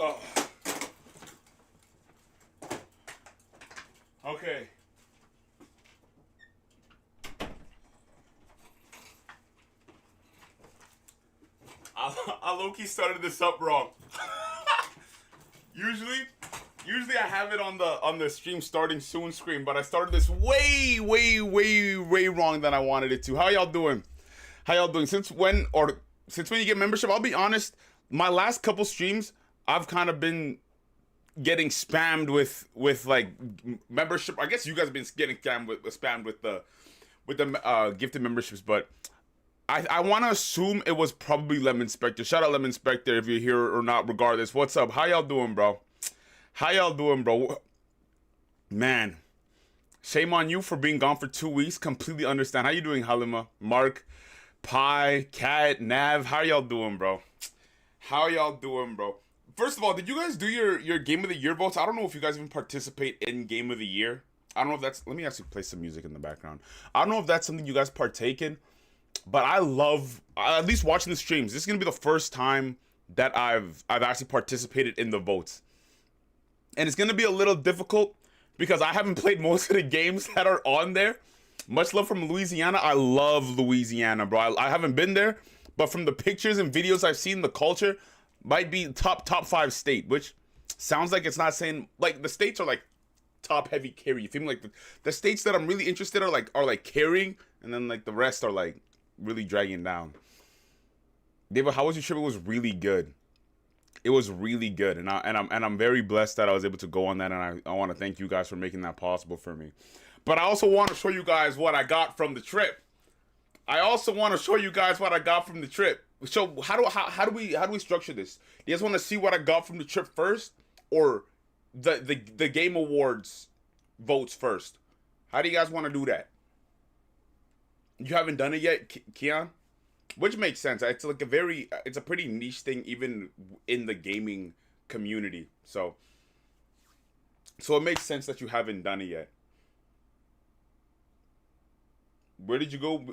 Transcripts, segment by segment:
Oh. Okay. I low-key started this up wrong. usually, usually I have it on the stream starting soon screen, but I started this way wrong than I wanted it to. How y'all doing? How y'all doing? Since when you get membership? I'll be honest. My last couple streams, I've kind of been getting spammed with like membership. I guess you guys have been getting spammed with the gifted memberships, but I want to assume it was probably Lemon Spectre. Shout out Lemon Spectre if you're here or not. Regardless, what's up? How y'all doing, bro? How y'all doing, bro? Man, shame on you for being gone for 2 weeks. Completely understand. How you doing, Halima, Mark, Pi, Cat, Nav? How y'all doing, bro? How y'all doing, bro? First of all, did you guys do your Game of the Year votes? I don't know if you guys even participate in Game of the Year. I don't know if that's... Let me actually play some music in the background. I don't know if that's something you guys partake in, but I love... At least watching the streams. This is going to be the first time that I've actually participated in the votes. And it's going to be a little difficult because I haven't played most of the games that are on there. Much love from Louisiana. I love Louisiana, bro. I haven't been there, but from the pictures and videos I've seen, the culture might be top 5 state, which sounds like it's not saying... Like, the states are like top heavy carry. You feel me? Like the states that I'm really interested are like carrying, and then like the rest are like really dragging down. David, how was your trip? It was really good. It was really good, and I'm very blessed that I was able to go on that, and I want to thank you guys for making that possible for me. But I also want to show you guys what I got from the trip. So how do we structure this? You guys want to see what I got from the trip first, or the Game Awards votes first? How do you guys want to do that? You haven't done it yet, Keon? Which makes sense. It's like it's a pretty niche thing even in the gaming community. So it makes sense that you haven't done it yet. Where did you go?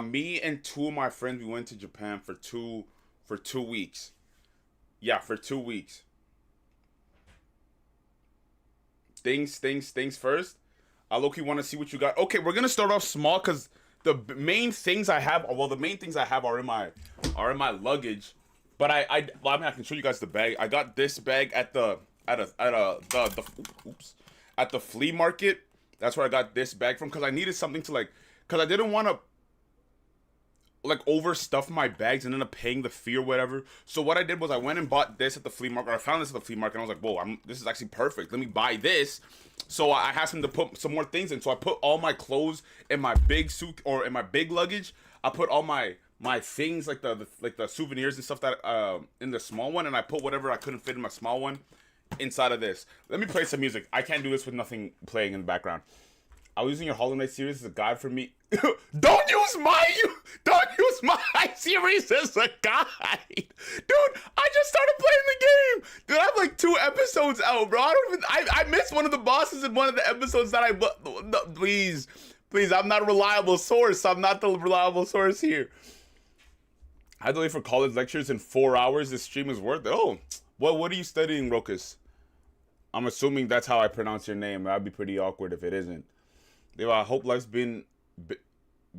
Me and 2 of my friends, we went to Japan for two weeks. Yeah, for 2 weeks. Things first. I low-key want to see what you got. Okay, we're gonna start off small because the main things I have are in my luggage. But I mean, I can show you guys the bag. I got this bag at the flea market. That's where I got this bag from, because I needed something to because I didn't want to overstuff my bags and end up paying the fee or whatever. So what I did was I went and bought this at the flea market. I found this at the flea market, and I was like, whoa, this is actually perfect. Let me buy this. So I had something to put some more things in. So I put all my clothes in my big suit, or in my big luggage. I put all my things, like the souvenirs and stuff that in the small one, and I put whatever I couldn't fit in my small one inside of this. Let me play some music. I can't do this with nothing playing in the background. I was using your Hollow Knight series as a guide for me. Don't use my series as a guide. Dude, I just started playing the game. Dude, I have like 2 episodes out, bro. I missed one of the bosses in one of the episodes that no, please, I'm not a reliable source. I'm not the reliable source here. I had to wait for college lectures in 4 hours. This stream is worth it. Oh, well, what are you studying, Rokus? I'm assuming that's how I pronounce your name. That'd be pretty awkward if it isn't. I hope life's been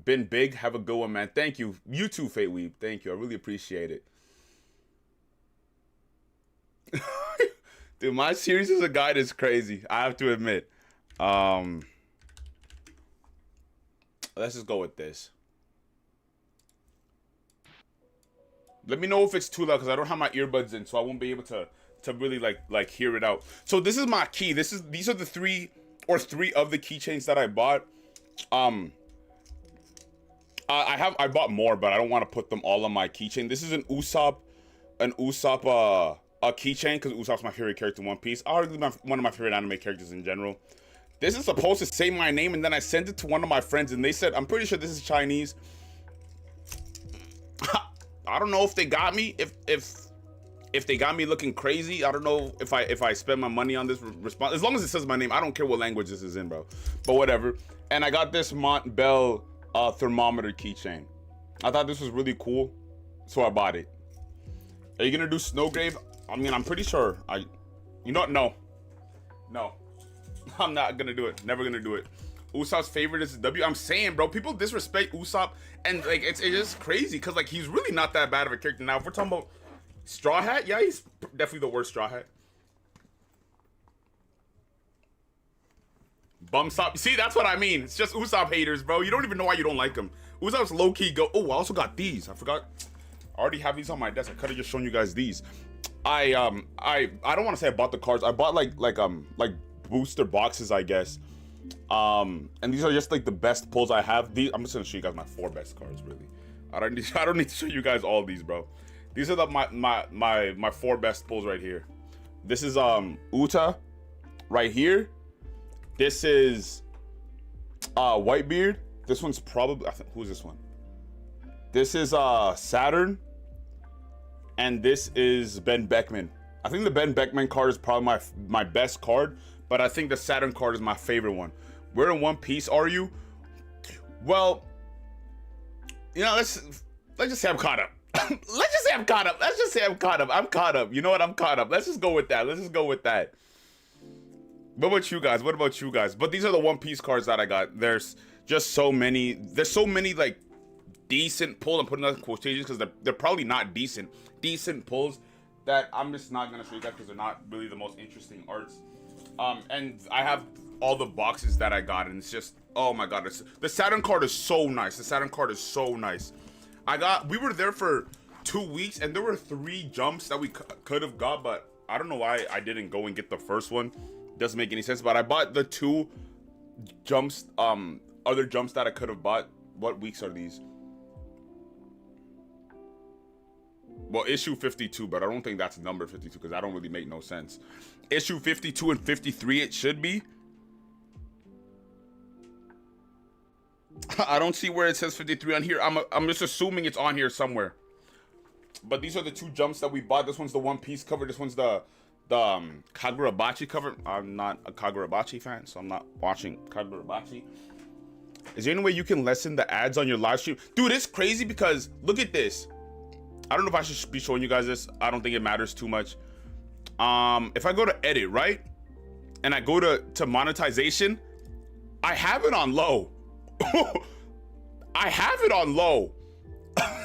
big. Have a good one, man. Thank you. You too, Fate Weeb. Thank you. I really appreciate it. Dude, my series as a guide is crazy. I have to admit. Let's just go with this. Let me know if it's too loud, because I don't have my earbuds in, so I won't be able to really like hear it out. So this is my key. These are the three of the keychains that I bought. I bought more, but I don't want to put them all on my keychain. This is an Usopp a keychain, because Usopp's my favorite character in One Piece. Arguably one of my favorite anime characters in general. This is supposed to say my name, and then I sent it to one of my friends, and they said, I'm pretty sure this is Chinese. I don't know if they got me, if they got me looking crazy. I don't know if I spend my money on this response. As long as it says my name, I don't care what language this is in, bro. But whatever. And I got this Mont Bell thermometer keychain. I thought this was really cool, so I bought it. Are you gonna do Snowgrave? I mean, I'm pretty sure you know what? No. I'm not gonna do it. Never gonna do it. Usopp's favorite is W. I'm saying, bro, people disrespect Usopp, and like it's just crazy because like he's really not that bad of a character. Now, if we're talking about Straw Hat, yeah, he's definitely the worst Straw Hat. Bumsop. See, that's what I mean. It's just Usopp haters, bro. You don't even know why you don't like him. Usopp's low key go. Oh, I also got these. I forgot. I already have these on my desk. I could have just shown you guys these. I don't want to say I bought the cards. I bought like booster boxes, I guess. And these are just like the best pulls I have. I'm just gonna show you guys my 4 best cards. Really, I don't need to show you guys all these, bro. These are my 4 best pulls right here. This is Uta, right here. This is Whitebeard. This one's probably who's this one? This is Saturn, and this is Ben Beckman. I think the Ben Beckman card is probably my best card. But I think the Saturn card is my favorite one. Where in One Piece are you? Well, you know, let's just say I'm caught up. Let's just say I'm caught up. Let's just say I'm caught up. I'm caught up. You know what? I'm caught up. Let's just go with that. Let's just go with that. What about you guys? What about you guys? But these are the One Piece cards that I got. There's just so many. There's so many like decent pulls. I'm putting out quotations because they're probably not decent. Decent pulls that I'm just not gonna show you guys because they're not really the most interesting arts. And I have all the boxes that I got, and it's just, oh my god, the Saturn card is so nice. The Saturn card is so nice. We were there for 2 weeks, and there were 3 jumps that we could have got, but I don't know why I didn't go and get the first one. Doesn't make any sense, but I bought the 2 jumps, other jumps that I could have bought. What weeks are these? Well, issue 52, but I don't think that's number 52 because that don't really make no sense. Issue 52 and 53, it should be. I don't see where it says 53 on here. I'm just assuming it's on here somewhere. But these are the 2 jumps that we bought. This one's the One Piece cover. This one's the Kagurabachi cover. I'm not a Kagurabachi fan, so I'm not watching Kagurabachi. Is there any way you can lessen the ads on your live stream? Dude, it's crazy because look at this. I don't know if I should be showing you guys this. I don't think it matters too much. If I go to edit, right? And I go to monetization, I have it on low. I have it on low.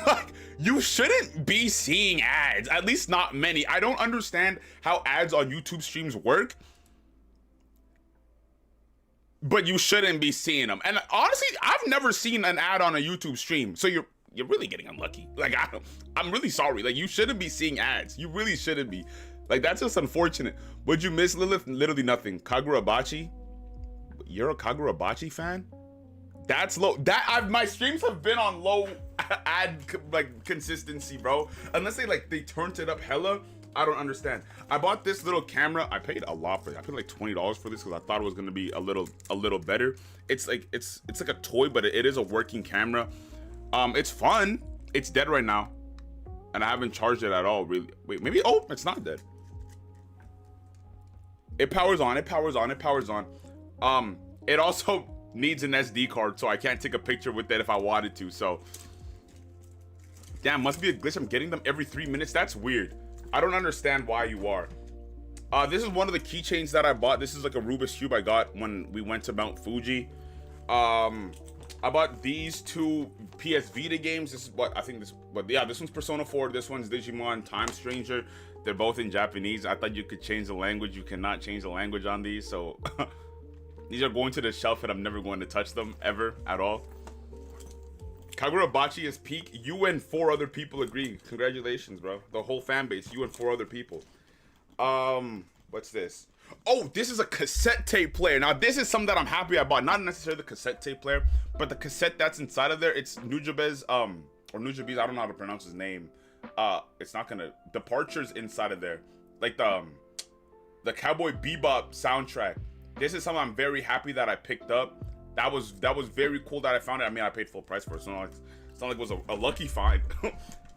Like, you shouldn't be seeing ads, at least not many. I don't understand how ads on YouTube streams work, but you shouldn't be seeing them. And honestly, I've never seen an ad on a YouTube stream, so you're really getting unlucky. Like, I'm really sorry. Like, you shouldn't be seeing ads. You really shouldn't be. Like, that's just unfortunate. Would you miss Lilith? Literally nothing. Kagurabachi? You're a Kagurabachi fan? That's low. My streams have been on low ad like consistency, bro. Unless they turned it up hella. I don't understand. I bought this little camera. I paid a lot for it. I paid like $20 for this because I thought it was gonna be a little better. It's like a toy, but it is a working camera. It's fun. It's dead right now, and I haven't charged it at all. Really? Wait, maybe. Oh, it's not dead. It powers on. It powers on. It powers on. It also needs an SD card, so I can't take a picture with it if I wanted to. So, damn, must be a glitch. I'm getting them every 3 minutes. That's weird. I don't understand why you are. This is one of the keychains that I bought. This is like a Rubik's Cube I got when we went to Mount Fuji. I bought these 2 PS Vita games. This is what I think this, but yeah, this one's Persona 4. This one's Digimon Time Stranger. They're both in Japanese. I thought you could change the language. You cannot change the language on these. So these are going to the shelf and I'm never going to touch them ever at all. Kagurabachi is peak. You and 4 other people agree. Congratulations, bro. The whole fan base. You and 4 other people. What's this? Oh, this is a cassette tape player. Now, this is something that I'm happy I bought. Not necessarily the cassette tape player, but the cassette that's inside of there. It's Nujabes, or Nujabes, I don't know how to pronounce his name. It's not gonna, Departure's inside of there. Like the Cowboy Bebop soundtrack. This is something I'm very happy that I picked up. That was very cool that I found it. I mean, I paid full price for it, so it's not like it was a lucky find.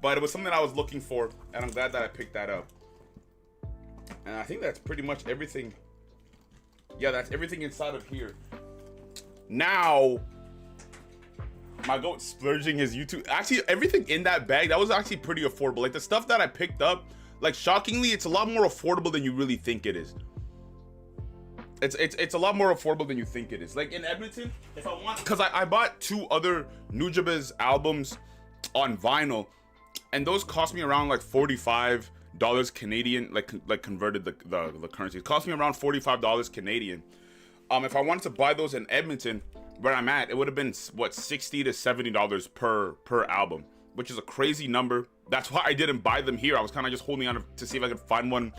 But it was something I was looking for, and I'm glad that I picked that up. And I think that's pretty much everything. Yeah, that's everything inside of here. Now, my goat splurging his YouTube. Actually, everything in that bag, that was actually pretty affordable. Like the stuff that I picked up, Like, shockingly, it's a lot more affordable than you really think it is. It's a lot more affordable than you think it is. Like in Edmonton, if I want, because I bought 2 other Nujabes albums on vinyl, and those cost me around like $45 Canadian, like converted the currency. It cost me around $45 Canadian. If I wanted to buy those in Edmonton, where I'm at, it would have been what, $60 to $70 per album, which is a crazy number. That's why I didn't buy them here. I was kind of just holding on to see if I could find one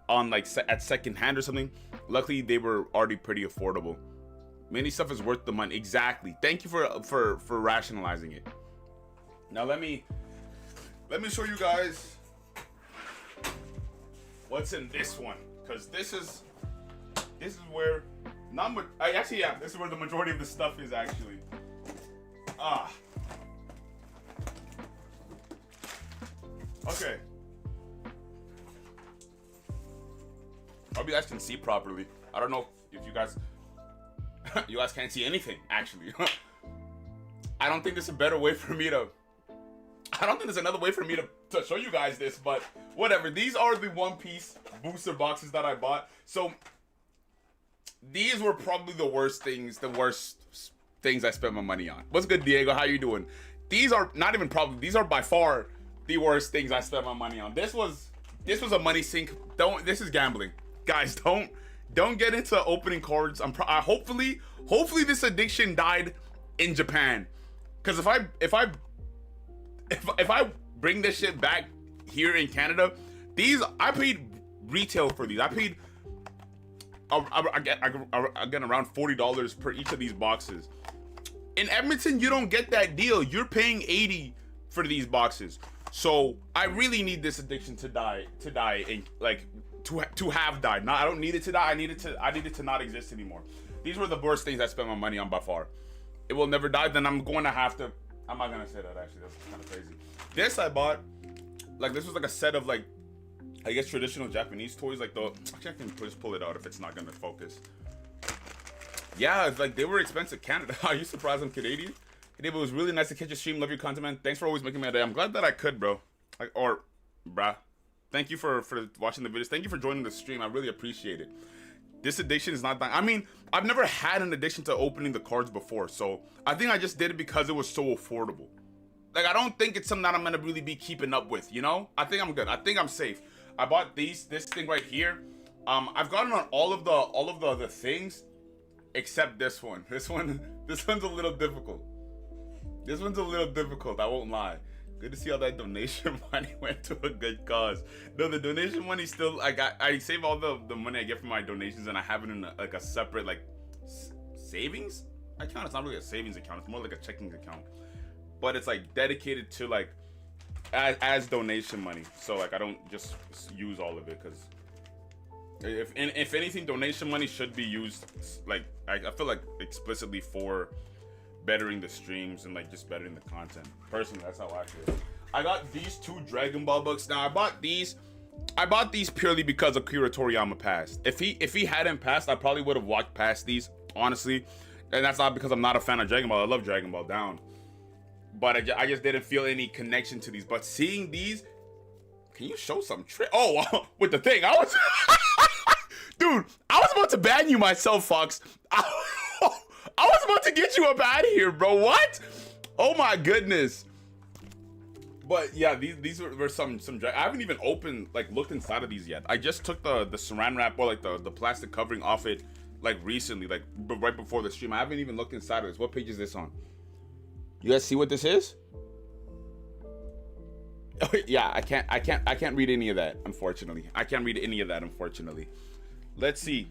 on like at second hand or something. Luckily, they were already pretty affordable. Many stuff is worth the money. Exactly. Thank you for rationalizing it. Now let me show you guys what's in this one, because this is where this is where the majority of the stuff is actually. Okay. I hope you guys can see properly. I don't know if you guys can't see anything, actually. I don't think there's a better way for me to... I don't think there's another way for me to show you guys this, but whatever. These are the One Piece booster boxes that I bought. So, these were probably the worst things I spent my money on. What's good, Diego? How you doing? These are not even probably... These are by far the worst things I spent my money on. This was a money sink. This is gambling. Guys, don't get into opening cards. Hopefully this addiction died in Japan, because if I bring this shit back here in Canada, I paid retail for these. I paid I get around $40 per each of these boxes. In Edmonton, you don't get that deal. You're paying $80 for these boxes. So I really need this addiction to die in like. To have died. No, I don't need it to die. I need it to not exist anymore. These were the worst things I spent my money on by far. It will never die. Then I'm going to have to. I'm not gonna say that, actually. That's kind of crazy. This I bought. Like, this was like a set of, like, I guess traditional Japanese toys. Like actually, I can just pull it out if it's not gonna focus. Yeah, it's like they were expensive. Canada. Are you surprised I'm Canadian? It was really nice to catch your stream. Love your content, man. Thanks for always making my day. I'm glad that I could, bro. Bruh. Thank you for watching the videos. Thank you for joining the stream. I really appreciate it. This addiction is not dying. I mean, I've never had an addiction to opening the cards before, so I think I just did it because it was so affordable. Like, I don't think it's something that I'm gonna really be keeping up with, you know? I think I'm good. I think I'm safe. I bought this thing right here. I've gotten on all of the other things except this one. This one's a little difficult. This one's a little difficult, I won't lie. Good to see all that donation money went to a good cause. No, the donation money still, I save all the money I get from my donations, and I have it in a separate, like, savings account. It's not really a savings account. It's more like a checking account. But it's, like, dedicated to, like, as donation money. So, like, I don't just use all of it, because if anything, donation money should be used, like, I feel like explicitly for bettering the streams and, like, just bettering the content. Personally, that's how I feel. I got these 2 Dragon Ball books. Now, I bought these purely because Akira Toriyama passed. If he hadn't passed, I probably would have walked past these, honestly. And that's not because I'm not a fan of Dragon Ball. I love Dragon Ball Down. But I just didn't feel any connection to these. But seeing these, can you show some trick? Oh, with the thing, dude, I was about to ban you myself, Fox. I was about to get you up out of here, bro. What? Oh my goodness. But yeah, these were some I haven't even looked inside of these yet. I just took the saran wrap, or like the plastic covering off it, like recently, like right before the stream. I haven't even looked inside of this. What page is this on? You guys see what this is? Oh, yeah, I can't read any of that, unfortunately. Let's see.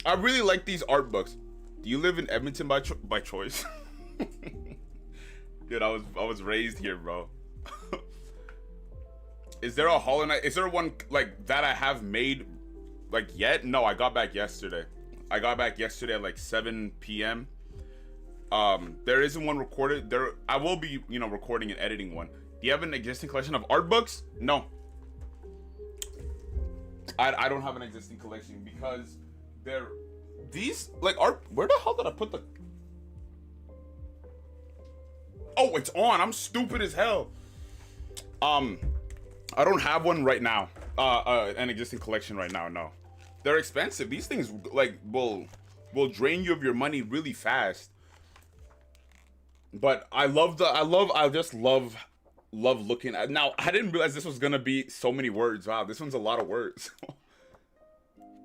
I really like these art books. Do you live in Edmonton by choice? Dude, I was raised here, bro. Is there a Hollow Knight? Is there one like that I have made like yet? No, I got back yesterday. At like 7 p.m. There isn't one recorded. I will be, recording and editing one. Do you have an existing collection of art books? No. I don't have an existing collection because these like art. Where the hell did I put the? Oh, it's on. I'm stupid as hell. I don't have one right now. an existing collection right now. No, they're expensive. These things like will drain you of your money really fast. But I just love looking at. Now I didn't realize this was gonna be so many words. Wow, this one's a lot of words.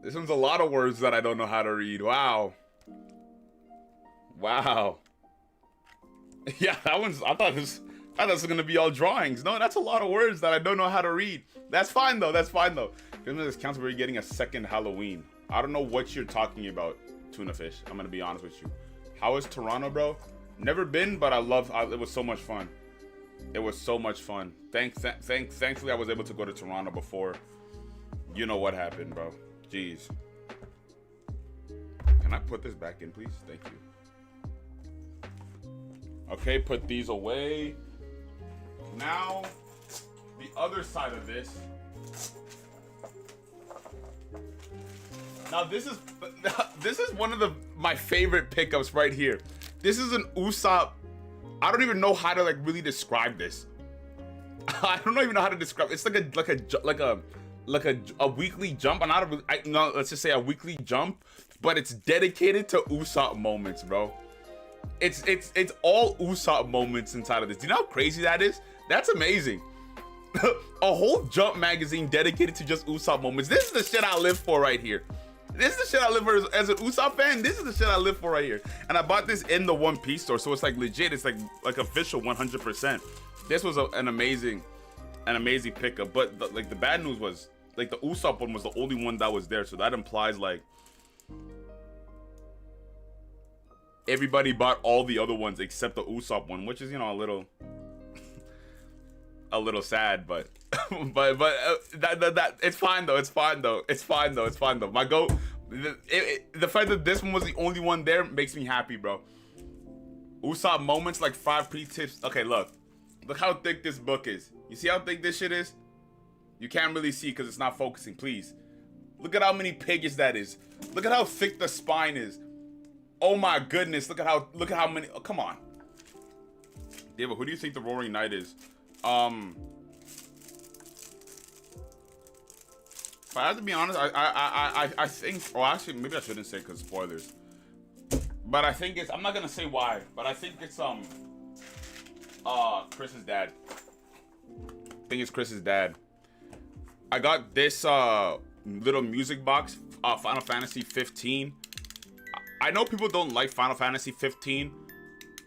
This one's a lot of words that I don't know how to read. Wow. Wow. Yeah, that one's. I thought this was gonna be all drawings. No, that's a lot of words that I don't know how to read. That's fine though. That's fine though. This counts where you're getting a second Halloween. I don't know what you're talking about, Tuna Fish. I'm gonna be honest with you. How is Toronto, bro? Never been, but it was so much fun. It was so much fun. Thankfully, I was able to go to Toronto before. You know what happened, bro. Jeez. Can I put this back in, please? Thank you. Okay, put these away. Now, the other side of this. Now, this is one of my favorite pickups right here. This is an Usopp. I don't even know how to like really describe this. I don't even know how to describe. It's like a weekly jump. No, let's just say a weekly jump, but it's dedicated to Usopp moments, bro. It's all Usopp moments inside of this. Do you know how crazy that is? That's amazing. A whole Jump magazine dedicated to just Usopp moments. This is the shit I live for right here. This is the shit I live for as an Usopp fan. This is the shit I live for right here. And I bought this in the One Piece store, so it's like legit. It's like official 100%. This was an amazing pickup. But the bad news was like the Usopp one was the only one that was there, so that implies like everybody bought all the other ones except the Usopp one, which is, you know, a little sad, but that it's fine though. It's fine though. My the fact that this one was the only one there makes me happy, bro. Usopp moments, like 5 pre-tips. Okay, look how thick this book is. You see how thick this shit is? You can't really see because it's not focusing. Please look at how many pages that is. Look at how thick the spine is. Oh my goodness, look at how many. Oh, come on, David, who do you think the Roaring Knight is? If I have to be honest, I think, or actually maybe I shouldn't say because spoilers, but I think it's, I'm not gonna say why, but I think it's Chris's dad. I think it's Chris's dad. I got this little music box, Final Fantasy 15. I know people don't like Final Fantasy 15.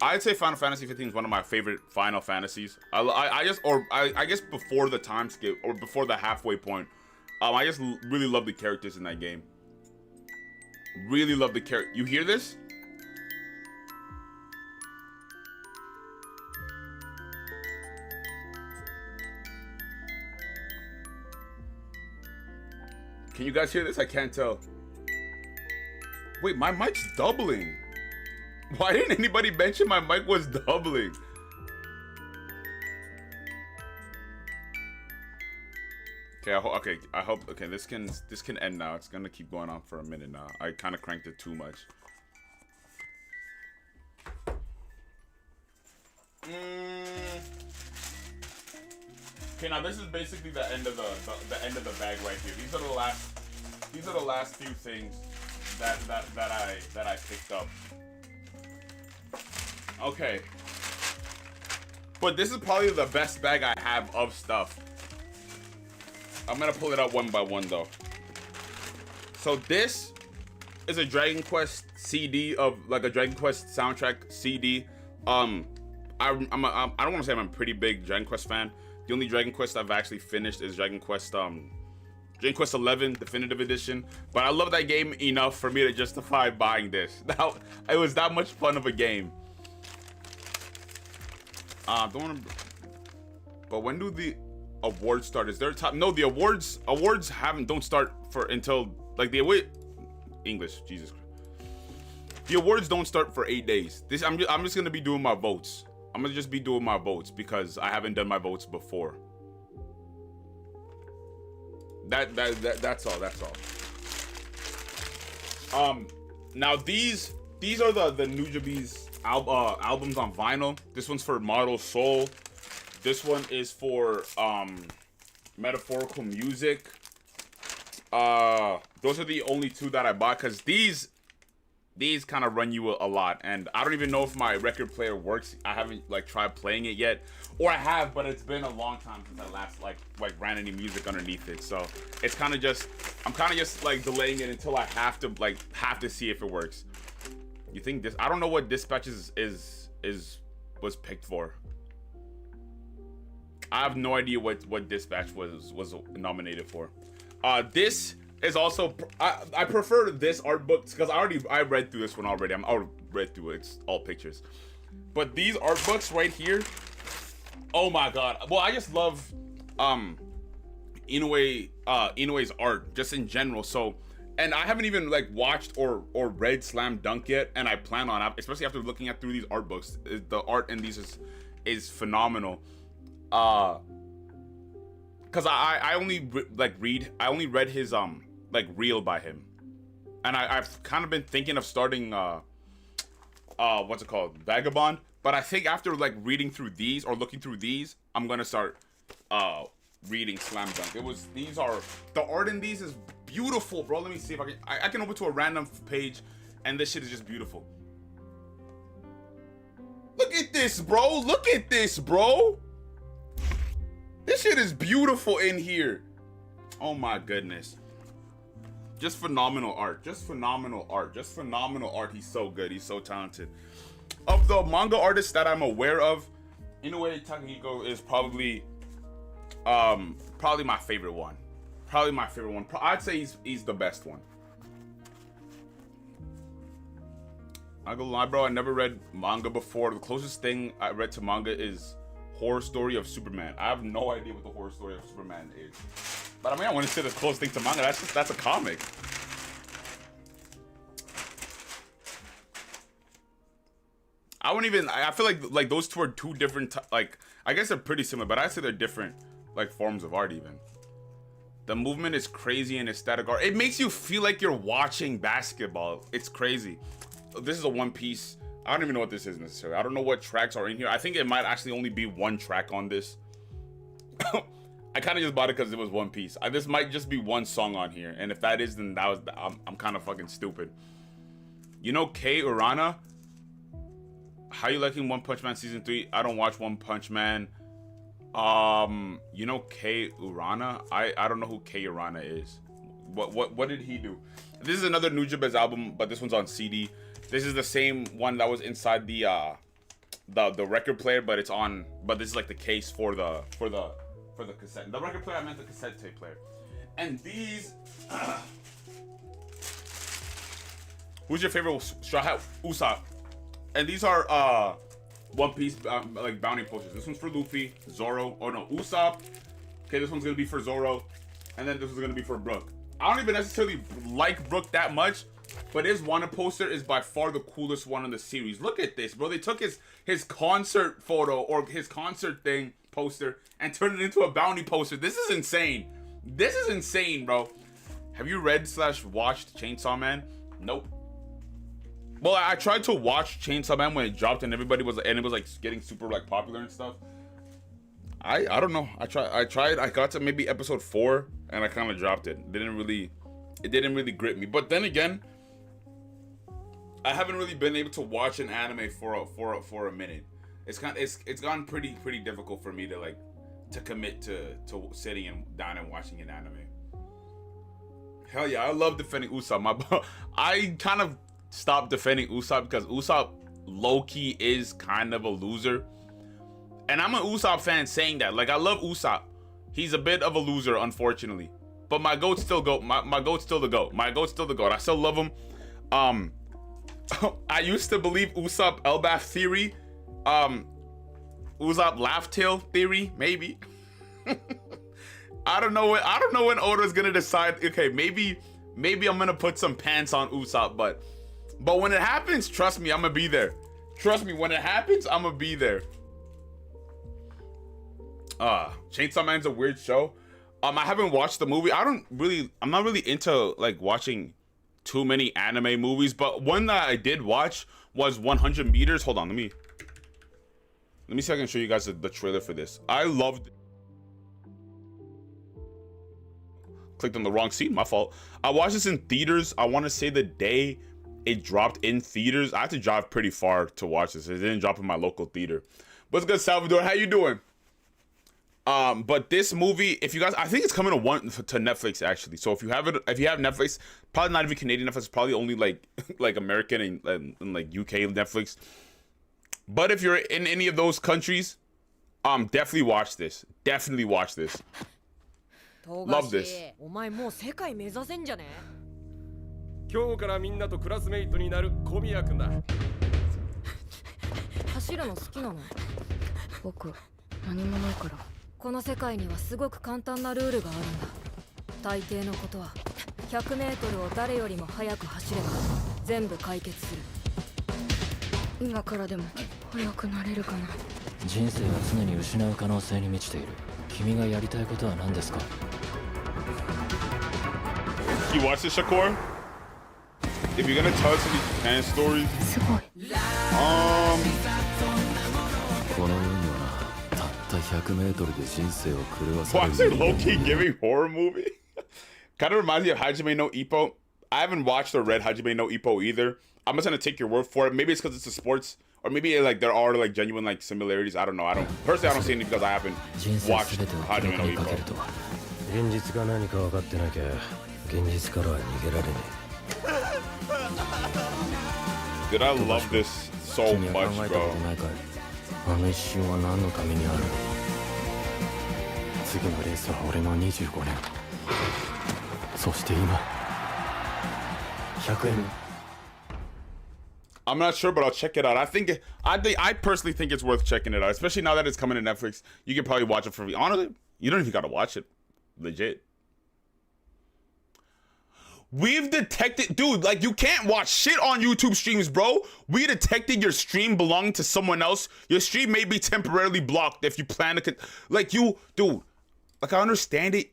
I'd say Final Fantasy 15 is one of my favorite Final Fantasies. I guess before the time skip or before the halfway point, I just really love the characters in that game. Really love the character. You hear this? Can you guys hear this? I can't tell. Wait, my mic's doubling. Why didn't anybody mention my mic was doubling? Okay, I hope this can end now. It's gonna keep going on for a minute now. I kind of cranked it too much. Okay, now this is basically the end of the end of the bag right here. These are the last few things that I picked up. Okay. But this is probably the best bag I have of stuff. I'm gonna pull it out one by one though. So this is a Dragon Quest CD of like a Dragon Quest soundtrack CD. I don't want to say I'm a pretty big Dragon Quest fan. The only Dragon Quest I've actually finished is Dragon Quest 11 Definitive Edition. But I love that game enough for me to justify buying this. Now it was that much fun of a game. But when do the awards start? Is there a time? No, the awards don't start for until like the award English. Jesus Christ. The awards don't start for 8 days. I'm just gonna be doing my votes. I'm gonna just be doing my votes because I haven't done my votes before. That's all. Now these are the Nujabee's albums on vinyl. This one's for Model Soul. This one is for Metaphorical Music. Those are the only two that I bought, because these kind of run you a lot, and I don't even know if my record player works. I haven't like tried playing it yet, or I have, but it's been a long time since I last like ran any music underneath it. So it's kind of just, I'm kind of just like delaying it until I have to see if it works. You think this? I don't know what Dispatch was picked for. I have no idea what Dispatch was nominated for. This is also, I prefer this art book because I read through this one already. I read through it. It's all pictures. But these art books right here, oh my god. Well, I just love Inoue's art just in general. So, and I haven't even like watched or read Slam Dunk yet, and I plan on, especially after looking at through these art books. The art in these is phenomenal. Cause I only read his like reel by him, and I've kind of been thinking of starting what's it called, Vagabond, but I think after like reading through these or looking through these, I'm gonna start reading Slam Dunk. The art in these is beautiful, bro. Let me see if I can open to a random page, and this shit is just beautiful. Look at this, bro. Look at this, bro. This shit is beautiful in here. Oh my goodness. Just phenomenal art. Just phenomenal art. Just phenomenal art. He's so good. He's so talented. Of the manga artists that I'm aware of, Inoue Takahiko is probably my favorite one. Probably my favorite one. I'd say he's the best one. I go lie, bro. I never read manga before. The closest thing I read to manga is Horror Story of Superman. I have no idea what the Horror Story of Superman is. But I mean, I want to say the closest thing to manga. That's a comic. I feel like those two are two different, like, I guess they're pretty similar, but I'd say they're different, like, forms of art even. The movement is crazy and aesthetic art. It makes you feel like you're watching basketball. It's crazy. This is a One Piece. I don't even know what this is necessarily. I don't know what tracks are in here. I think it might actually only be one track on this. I kind of just bought it because it was One Piece. This might just be one song on here, and if that is, then I'm kind of fucking stupid. You know Kei Urana? How you liking One Punch Man season 3? I don't watch One Punch Man. You know Kei Urana? I don't know who Kei Urana is. What did he do? This is another Nujabes album, but this one's on CD. This is the same one that was inside the record player, but this is like the case for the cassette. The record player, I meant the cassette tape player. And these who's your favorite Straw Hat? Usopp. And these are One Piece like bounty posters. This one's for Luffy, Zoro. Oh no, Usopp. Okay, this one's gonna be for Zoro, and then this one's gonna be for Brook. I don't even necessarily like Brook that much, but his Wanna poster is by far the coolest one in the series. Look at this, bro. They took his concert photo or his concert thing poster and turned it into a bounty poster. This is insane. This is insane, bro. Have you read/watched Chainsaw Man? Nope. Well, I tried to watch Chainsaw Man when it dropped and it was like getting super like popular and stuff. I don't know. I tried. I got to maybe episode 4 and I kind of dropped it. It didn't really grip me. But then again, I haven't really been able to watch an anime for a minute. It's gotten pretty difficult for me to commit to sitting down and watching an anime. Hell yeah, I love defending Usopp. I kind of stopped defending Usopp because Usopp low-key is kind of a loser. And I'm an Usopp fan saying that. Like, I love Usopp. He's a bit of a loser, unfortunately. But my goat's still goat. My goat's still the goat. My goat's still the goat. I still love him. I used to believe Usopp Elbaf theory. Usopp Laugh Tail theory, maybe. I don't know when Oda's gonna decide, okay, maybe I'm gonna put some pants on Usopp, but when it happens, trust me, I'm gonna be there. Trust me, when it happens, I'm gonna be there. Chainsaw Man's a weird show. I haven't watched the movie. I'm not really into like watching too many anime movies, but one that I did watch was 100 Meters. Hold on, let me see if I can show you guys the trailer for this. I loved clicked on the wrong scene. My fault. I watched this in theaters. I want to say the day it dropped in theaters. I had to drive pretty far to watch this. It didn't drop in my local theater. What's good, Salvador? How you doing? But this movie, if you guys, I think it's coming to Netflix actually. So if you have Netflix, probably not even Canadian Netflix, probably only like American and like UK Netflix. But if you're in any of those countries, definitely watch this. Definitely watch this. Love this. 今日からみんなとクラスメイトになる小宮君だ。走るの好きなの？僕何もないから。この世界にはすごく簡単なルールがあるんだ。大抵のことは100メートルを誰よりも速く走れば全部解決する。今からでも速くなれるかな。人生は常に失う可能性に満ちている。君がやりたいことは何ですか? You watch this, Shakur? If you're gonna tell us any Japan stories, すごい。この世にはたった100メートルで人生を狂わされる。 Why is it low-key giving horror movie? Kind of reminds me of Hajime no Ippo. I haven't watched or read Hajime no Ippo either. I'm just gonna take your word for it. Maybe it's because it's a sports, or maybe like there are like genuine like similarities. I don't know. I don't see any because I haven't watched Hajime no Ippo. 現実が何か分かってなきゃ現実からは逃げられねえ。 Dude, I love this so much, bro. あの一瞬は何のためにある? 次のレースは俺の25年。そして今100円。 I'm not sure, but I'll check it out. I personally think it's worth checking it out, especially now that it's coming to Netflix. You can probably watch it for free. Honestly, you don't even gotta watch it. Legit. We've detected, dude, like you can't watch shit on YouTube streams, bro. We detected your stream belonging to someone else. Your stream may be temporarily blocked if you plan to, like you, dude, like I understand it.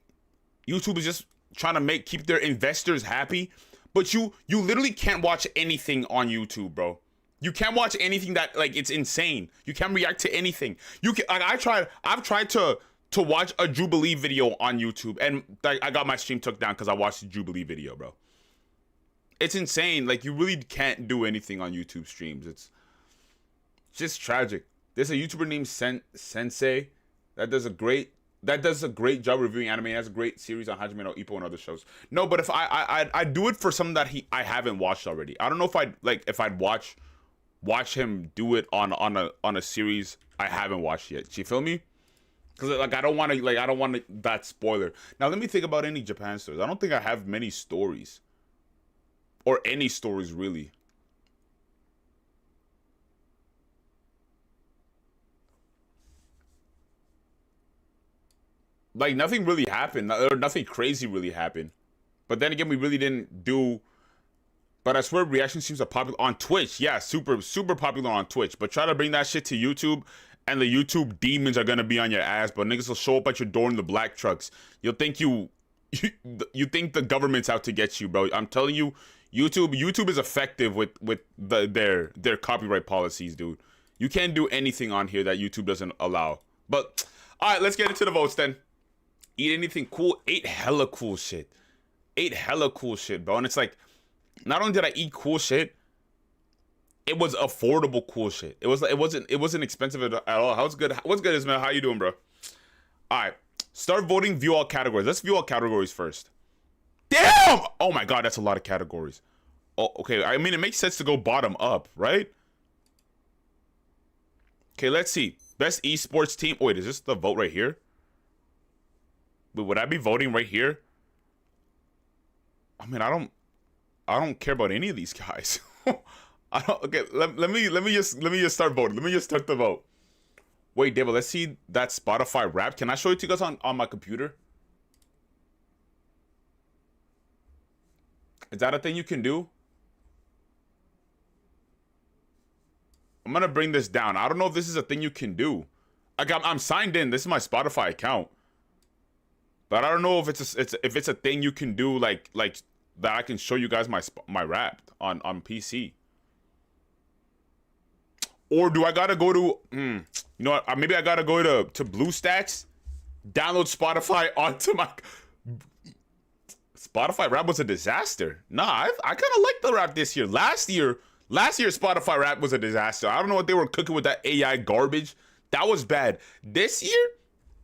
YouTube is just trying to keep their investors happy, but you literally can't watch anything on YouTube, bro. You can't watch anything that, like, it's insane. You can't react to anything. You can, like, I've tried to watch a Jubilee video on YouTube, and like, I got my stream took down because I watched the Jubilee video, bro. It's insane. Like, you really can't do anything on YouTube streams. It's just tragic. There's a YouTuber named Sensei that does a great job reviewing anime. He has a great series on Hajime no Ippo and other shows. No, but if I do it for something that I haven't watched already. I don't know if I'd watch him do it on a series I haven't watched yet. You feel me? Because like I don't want that spoiler. Now let me think about any Japan stories. I don't think I have many stories, or any stories really. Like nothing really happened, or nothing crazy really happened. But then again, we really didn't do. But I swear, reaction streams are popular on Twitch. Yeah, super popular on Twitch. But try to bring that shit to YouTube, and the YouTube demons are gonna be on your ass, but niggas will show up at your door in the black trucks. You'll think you think the government's out to get you, bro. I'm telling you, YouTube is effective with their copyright policies, dude. You can't do anything on here that YouTube doesn't allow. But all right, let's get into the votes then. Eat anything cool? Ate hella cool shit. Bro. And it's like, not only did I eat cool shit, it was affordable cool shit. It wasn't expensive at all. What's good, Ismail? How you doing, bro? All right, start voting. View all categories. Let's view all categories first. Damn! Oh my god, that's a lot of categories. Oh, okay. I mean, it makes sense to go bottom up, right? Okay, let's see. Best esports team. Wait, is this the vote right here? Wait, would I be voting right here? I mean, I don't care about any of these guys. I don't. Okay, let me just start voting. Let me just start the vote. Wait, David, let's see that Spotify rap. Can I show it to you guys on my computer? Is that a thing you can do? I'm gonna bring this down. I don't know if this is a thing you can do. Like I'm signed in. This is my Spotify account, but I don't know if it's a thing you can do. Like that I can show you guys my rap on PC. Or do I gotta go to you know what, maybe I gotta go to BlueStacks, download Spotify onto my Spotify rap was a disaster. Nah, I kind of like the rap this year. Last year Spotify rap was a disaster. I don't know what they were cooking with that AI garbage. That was bad. This year,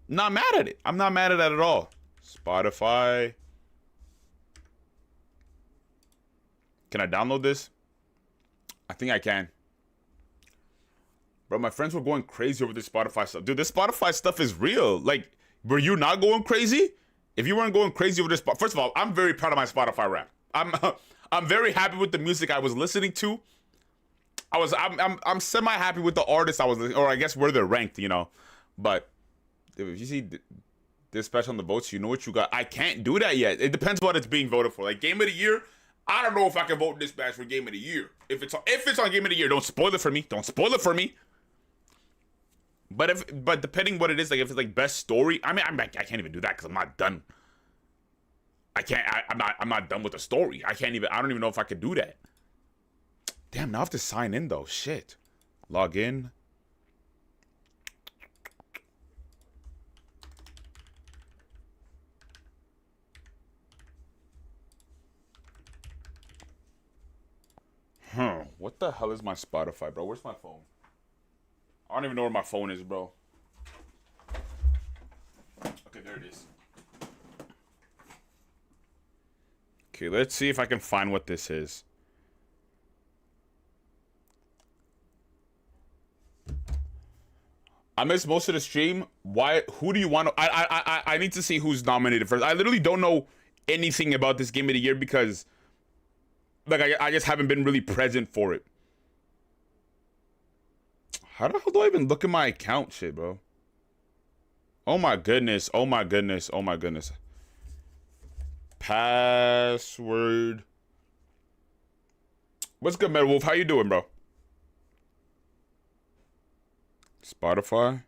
not mad at it. I'm not mad at it at all. Spotify. Can I download this? I think I can. Bro, my friends were going crazy over this Spotify stuff. Dude, this Spotify stuff is real. Like, were you not going crazy? If you weren't going crazy over this, first of all, I'm very proud of my Spotify rap. I'm very happy with the music I was listening to. I'm semi happy with the artists I was listening, or I guess where they're ranked, you know. But if you see this special on the votes, you know what you got. I can't do that yet. It depends what it's being voted for. Like Game of the Year, I don't know if I can vote this batch for Game of the Year. If it's on Game of the Year, don't spoil it for me. Don't spoil it for me. But depending what it is, like if it's like best story, I mean, I can't even do that because I'm not done. I'm not done with the story. I don't even know if I could do that. Damn, now I have to sign in though. Shit. Log in. What the hell is my Spotify, bro? Where's my phone? I don't even know where my phone is, bro. Okay, there it is. Okay, let's see if I can find what this is. I missed most of the stream. Why? Who do you want to? I need to see who's nominated first. I literally don't know anything about this Game of the Year because, like, I just haven't been really present for it. How the hell do I even look at my account, shit, bro? Oh my goodness! Oh my goodness! Oh my goodness! Password. What's good, Metal Wolf? How you doing, bro? Spotify.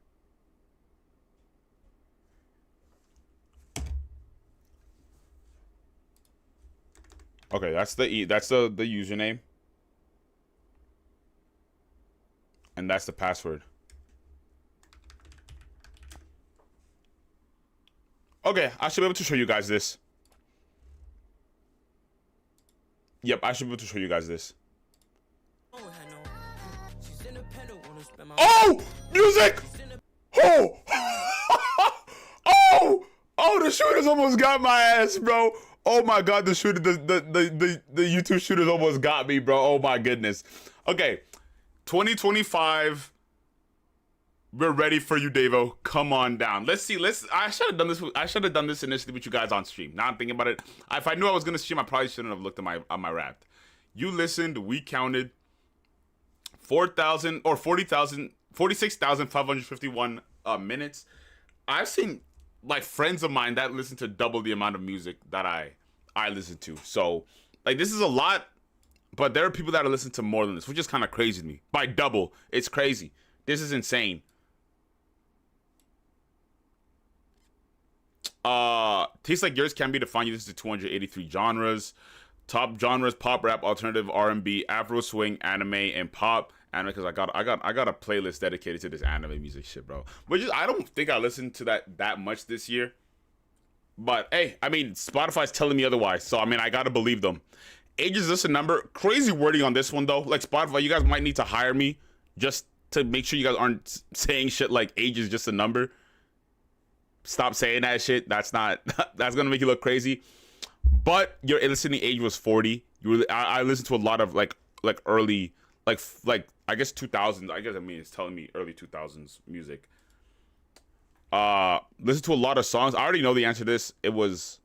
Okay, that's the username. And that's the password. Okay, I should be able to show you guys this. Yep, I should be able to show you guys this. Oh! Music! Oh! Oh, the shooters almost got my ass, bro. Oh my god, the YouTube shooters almost got me, bro. Oh my goodness. Okay. 2025. We're ready for you, Davo. Come on down. Let's see. I should have done this. I should have done this initially with you guys on stream. Now I'm thinking about it. If I knew I was gonna stream, I probably shouldn't have looked at my rap. You listened. We counted 46,551 minutes. I've seen like friends of mine that listen to double the amount of music that I listen to. So like this is a lot, but there are people that are listening to more than this, which is kind of crazy to me. By double, it's crazy. This is insane. Tastes Like Yours can be defined. You listen to 283 genres. Top genres: pop, rap, alternative, R&B, Afro swing, anime, and pop. Anime, because I got a playlist dedicated to this anime music shit, bro. Which is, I don't think I listened to that much this year. But hey, I mean, Spotify's telling me otherwise, so I mean, I gotta believe them. Age is just a number. Crazy wording on this one though. Like Spotify, you guys might need to hire me just to make sure you guys aren't saying shit like age is just a number. Stop saying that shit. That's gonna make you look crazy. But your listening age was 40. I listened to a lot of like early like I guess 2000s. I guess it's telling me early 2000s music. Listen to a lot of songs. I already know the answer to this. It was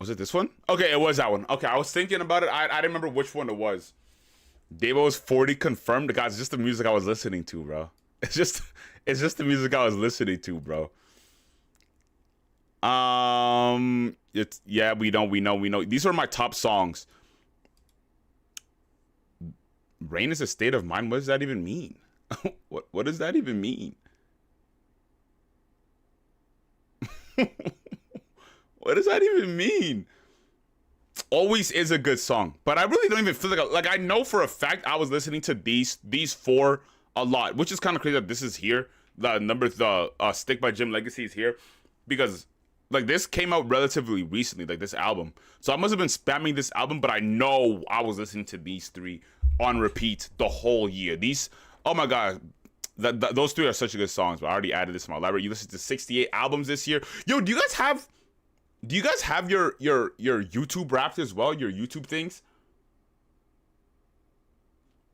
it this one? Okay, it was that one. Okay, I was thinking about it. I didn't remember which one it was. Davo's 40 confirmed. Guys, it's just the music I was listening to, bro. It's just the music I was listening to, bro. It's yeah, we know. These are my top songs. Rain is a state of mind. What does that even mean? What does that even mean? What does that even mean? always is a good song, but I really don't even feel like I know for a fact I was listening to these four a lot, which is kind of crazy that this is here. The Stick by Jim Legacy is here because like this came out relatively recently, like this album. So I must have been spamming this album, but I know I was listening to these three on repeat the whole year. These, oh my god, those three are such a good songs. But I already added this to my library. You listened to 68 albums this year. Yo, do you guys have your YouTube Wrapped as well? Your YouTube things?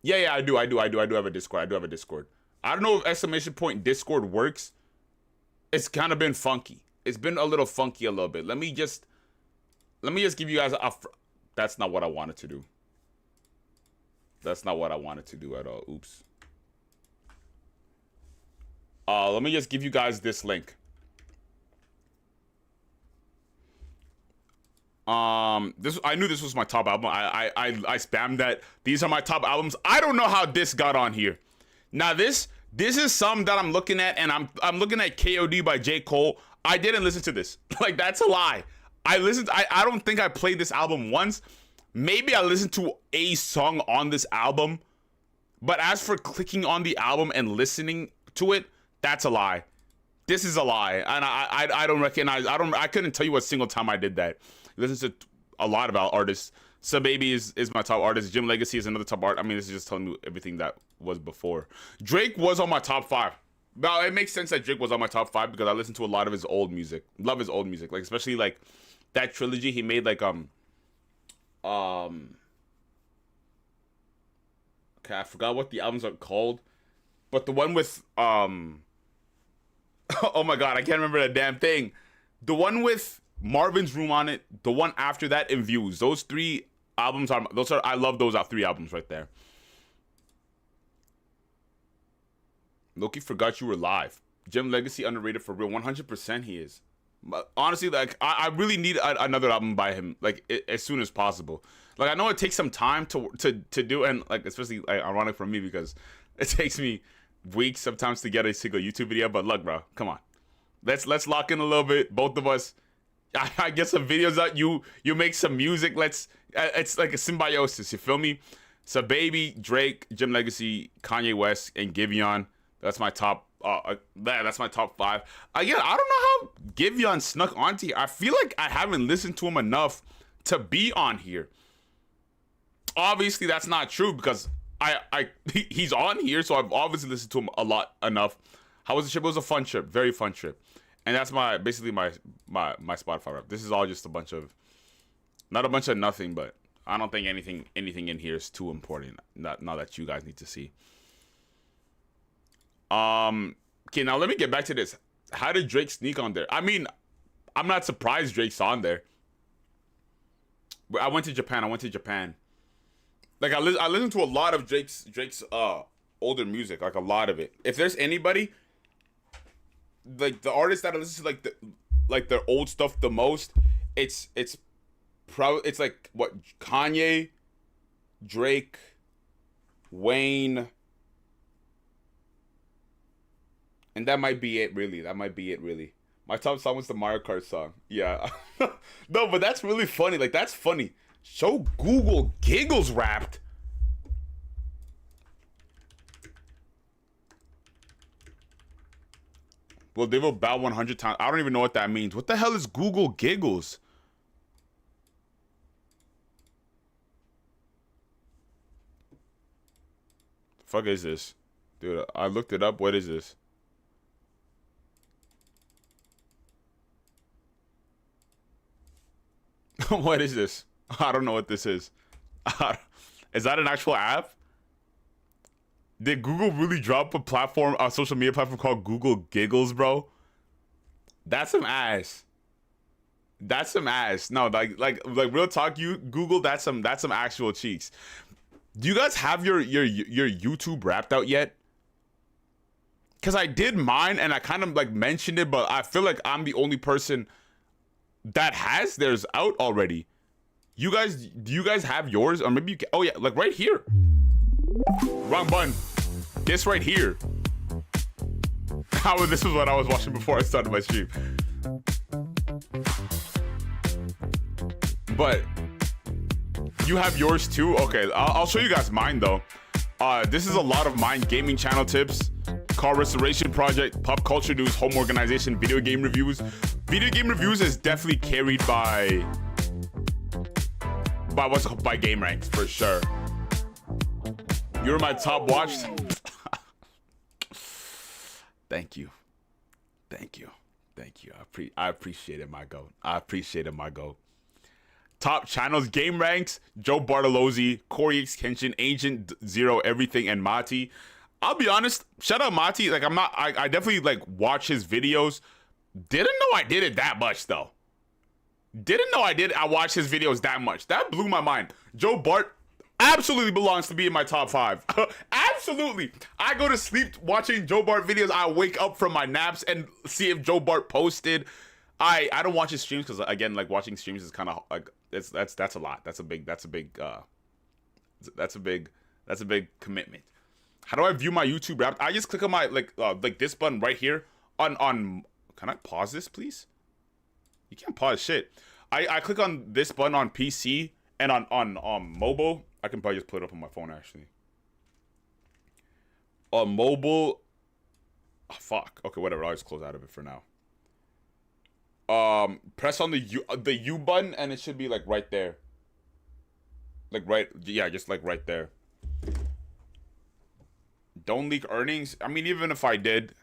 Yeah, I do have a Discord. I don't know if exclamation point Discord works. It's kind of been funky. It's been a little funky a little bit. Let me just give you guys that's not what I wanted to do. That's not what I wanted to do at all. Oops. Let me just give you guys this link. I knew this was my top album. I spammed that. These are my top albums. I don't know how this got on here. Now this is some that I'm looking at, and I'm looking at KOD by J. Cole. I didn't listen to this. Like, that's a lie. I don't think I played this album once. Maybe I listened to a song on this album. But as for clicking on the album and listening to it, that's a lie. This is a lie. And I don't recognize, I couldn't tell you what single time I did that. Listen to a lot about artists. Baby is my top artist. Jim Legacy is another top art. I mean, this is just telling me everything that was before. Drake was on my top 5. Now, it makes sense that Drake was on my top 5 because I listened to a lot of his old music. Love his old music. Like, especially, like, that trilogy he made, like, okay, I forgot what the albums are called. But the one with, oh my god, I can't remember the damn thing. The one with Marvin's Room on it, the one after that, In Views. Those 3 albums I love those 3 albums right there. Loki forgot you were live. Jim Legacy underrated for real. 100% he is. But honestly, like, I really need another album by him, like, as soon as possible. Like, I know it takes some time to do, and, like, especially, like, ironic for me because it takes me weeks sometimes to get a single YouTube video. But look, bro, come on. Let's lock in a little bit. Both of us. I get some videos out. You make some music. It's like a symbiosis. You feel me? So, Baby, Drake, Jim Legacy, Kanye West, and Giveon. That's my top. That's my top 5. Again, I don't know how Giveon snuck onto here. I feel like I haven't listened to him enough to be on here. Obviously, that's not true because he's on here, so I've obviously listened to him a lot enough. How was the trip? It was a fun trip, very fun trip, and that's basically my Spotify rap. This is all just a bunch of, not a bunch of nothing, but I don't think anything in here is too important. Not that you guys need to see. Okay, now let me get back to this. How did Drake sneak on there? I mean, I'm not surprised Drake's on there. I went to Japan. Like, I listened to a lot of Drake's older music, like a lot of it. If there's anybody, like the artists that I listen to, like their old stuff the most, it's like what, Kanye, Drake, Wayne. And that might be it, really. My top song was the Mario Kart song. Yeah. No, but that's really funny. Like, that's funny. Show Google Giggles Wrapped. Well, they will bow 100 times. I don't even know what that means. What the hell is Google Giggles? The fuck is this? Dude, I looked it up. What is this? What is this? I don't know what this is. Is that an actual app? Did Google really drop a social media platform called Google Giggles, bro? That's some ass. No, like real talk, Google, that's some actual cheeks. Do you guys have your YouTube Wrapped out yet? Because I did mine and I kind of like mentioned it, but I feel like I'm the only person that has theirs out already. Do you guys have yours? Or maybe you can, oh yeah, like right here. Wrong button. This right here. This was what I was watching before I started my stream. But You have yours too? Okay, I'll show you guys mine though. This is a lot of mine: gaming channel tips, car restoration project, pop culture news, home organization, video game reviews. Video game reviews is definitely carried by Game Ranks for sure. You're my top watched. Thank you. I appreciate it, my goat. Top channels: Game Ranks, Joe Bartolozzi, Corey X Kenshin, Agent Zero, Everything, and Mati. I'll be honest, shout out Mati. Like, I definitely like watch his videos. Didn't know I did it that much though. I watched his videos that much. That blew my mind. Joe Bart absolutely belongs to be in my top 5. Absolutely. I go to sleep watching Joe Bart videos. I wake up from my naps and see if Joe Bart posted. I don't watch his streams because, again, like, watching streams is kind of like that's a lot. That's a big commitment. How do I view my YouTube rap? I just click on my like this button right here on. Can I pause this, please? You can't pause shit. I click on this button on PC and on mobile. I can probably just put it up on my phone actually. On mobile, oh, fuck. Okay, whatever. I'll just close out of it for now. Press on the U button and it should be like right there. Like just like right there. Don't leak earnings. I mean, even if I did,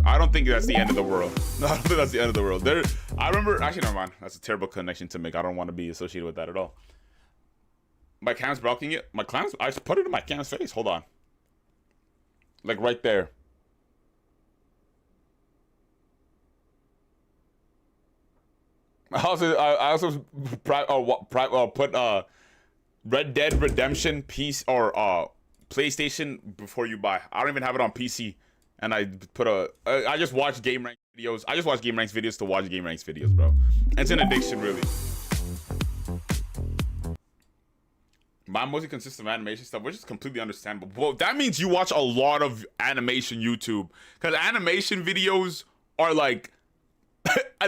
I don't think that's the end of the world. No, I don't think that's the end of the world. I remember, actually, never mind. That's a terrible connection to make. I don't want to be associated with that at all. My cam's blocking it. I just put it in my cam's face. Hold on. Like right there. I also put Red Dead Redemption piece or PlayStation before you buy. I don't even have it on PC. And I put I just watch Game Ranks videos. I just watch Game Ranks videos to watch Game Ranks videos, bro. It's an addiction, really. My mostly consists of animation stuff, which is completely understandable. Well, that means you watch a lot of animation YouTube. Because animation videos are like...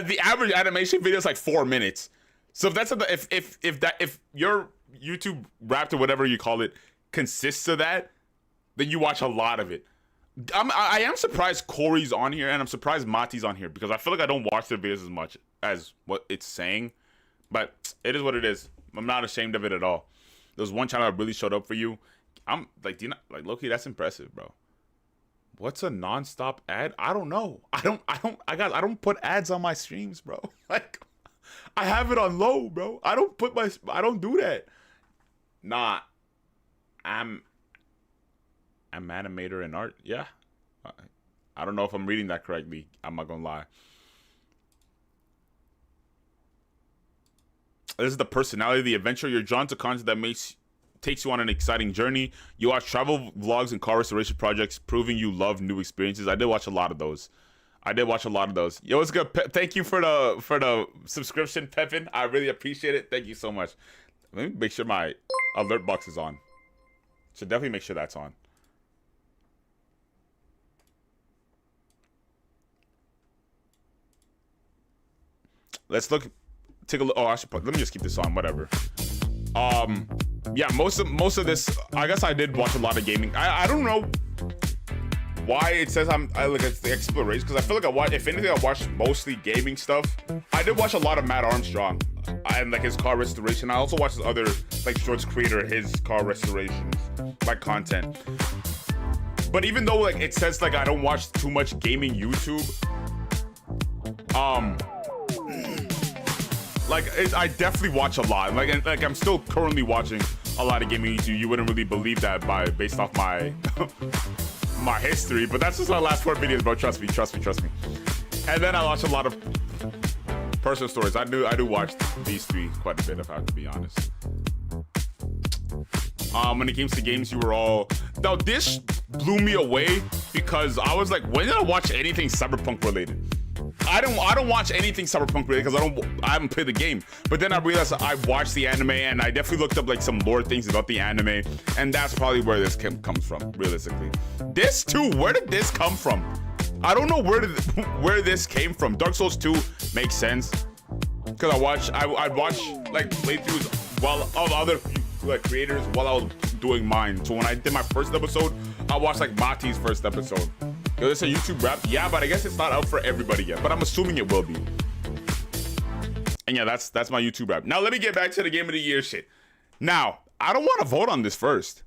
the average animation video is like 4 minutes. So if that's if your YouTube Wrapped or whatever you call it consists of that, then you watch a lot of it. I am surprised Corey's on here, and I'm surprised Mati's on here, because I feel like I don't watch their videos as much as what it's saying. But it is what it is. I'm not ashamed of it at all. There was one channel that really showed up for you. I'm like, do you not, like, low-key, that's impressive, bro. What's a non-stop ad? I don't know. I don't put ads on my streams, bro. Like, I have it on low, bro. I don't do that. Nah. I'm animator and art. Yeah. I don't know if I'm reading that correctly. I'm not gonna lie. This is the personality, the adventure. You're drawn to content that takes you on an exciting journey. You watch travel vlogs and car restoration projects, proving you love new experiences. I did watch a lot of those. Yo, what's good? Thank you for the subscription, Pepin. I really appreciate it. Thank you so much. Let me make sure my alert box is on. Should definitely make sure that's on. Let's take a look. Oh, let me just keep this on, whatever. Yeah, most of this, I guess I did watch a lot of gaming. I don't know why it says I look at the exploration, because I feel like if anything, I watched mostly gaming stuff. I did watch a lot of Matt Armstrong and like his car restoration. I also watched his other like shorts creator, his car restorations, like content. But even though like it says like I don't watch too much gaming YouTube, I definitely watch a lot. Like I'm still currently watching a lot of gaming YouTube. You wouldn't really believe that based off my my history, but that's just my last 4 videos, bro. Trust me. And then I watch a lot of personal stories. I do watch these 3 quite a bit, if I have to be honest. When it comes to games, you were all... Now, this blew me away because I was like, when did I watch anything Cyberpunk related? I don't watch anything Cyberpunk related because I haven't played the game. But then I realized I watched the anime, and I definitely looked up like some lore things about the anime, and that's probably where this comes from, realistically. This too, where did this come from? I don't know where this came from. Dark Souls 2 makes sense because I watch like playthroughs of other like creators while I was doing mine. So when I did my first episode, I watched like Mati's first episode. Yo, this a YouTube rap? Yeah, but I guess it's not out for everybody yet. But I'm assuming it will be. And yeah, that's my YouTube rap. Now let me get back to the game of the year shit. Now, I don't want to vote on this first.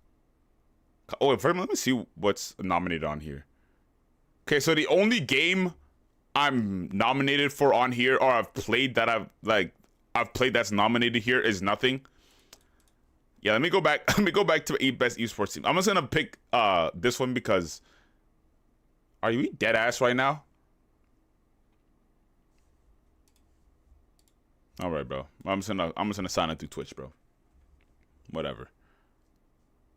Oh, let me see what's nominated on here. Okay, so the only game I'm nominated for on here, or I've played that I've played that's nominated here, is nothing. Yeah, let me go back. Let me go back to best esports team. I'm just gonna pick this one because. Are you dead ass right now? All right, bro. I'm just gonna sign up through Twitch, bro. Whatever.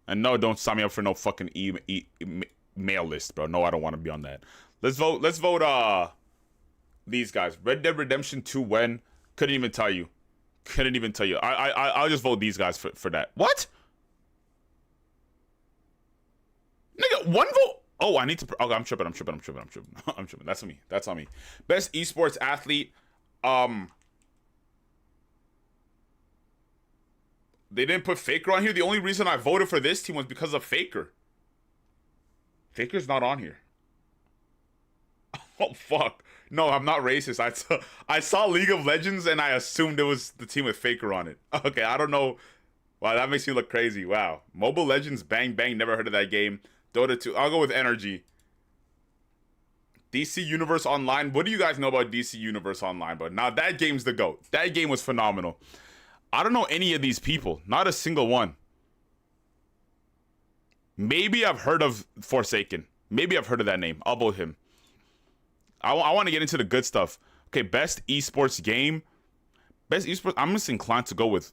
And no, don't sign me up for no fucking mail list, bro. No, I don't want to be on that. Let's vote. Let's vote. These guys. Red Dead Redemption 2 when? Couldn't even tell you. Couldn't even tell you. I'll just vote these guys for that. What? Nigga, one vote. Oh, I need to. Okay, I'm tripping. I'm tripping. That's on me. That's on me. Best esports athlete. They didn't put Faker on here. The only reason I voted for this team was because of Faker. Faker's not on here. Oh, fuck. No, I'm not racist. I saw League of Legends and I assumed it was the team with Faker on it. Okay, I don't know. Wow, that makes me look crazy. Wow. Mobile Legends, bang, bang. Never heard of that game. Dota 2. I'll go with Energy. DC Universe Online. What do you guys know about DC Universe Online? But now that game's the GOAT. That game was phenomenal. I don't know any of these people. Not a single one. Maybe I've heard of Forsaken. Maybe I've heard of that name. I'll vote him. I want to get into the good stuff. Okay, best esports game. Best esports. I'm just inclined to go with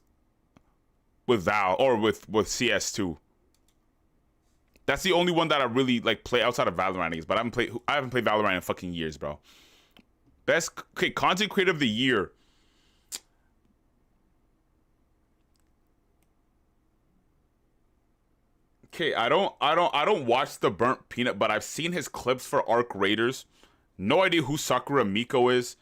Val or with CS2. That's the only one that I really like play outside of Valorant, I guess. But I haven't played Valorant in fucking years, bro. Best content creator of the year. Okay, I don't watch the Burnt Peanut, but I've seen his clips for Arc Raiders. No idea who Sakura Miko is.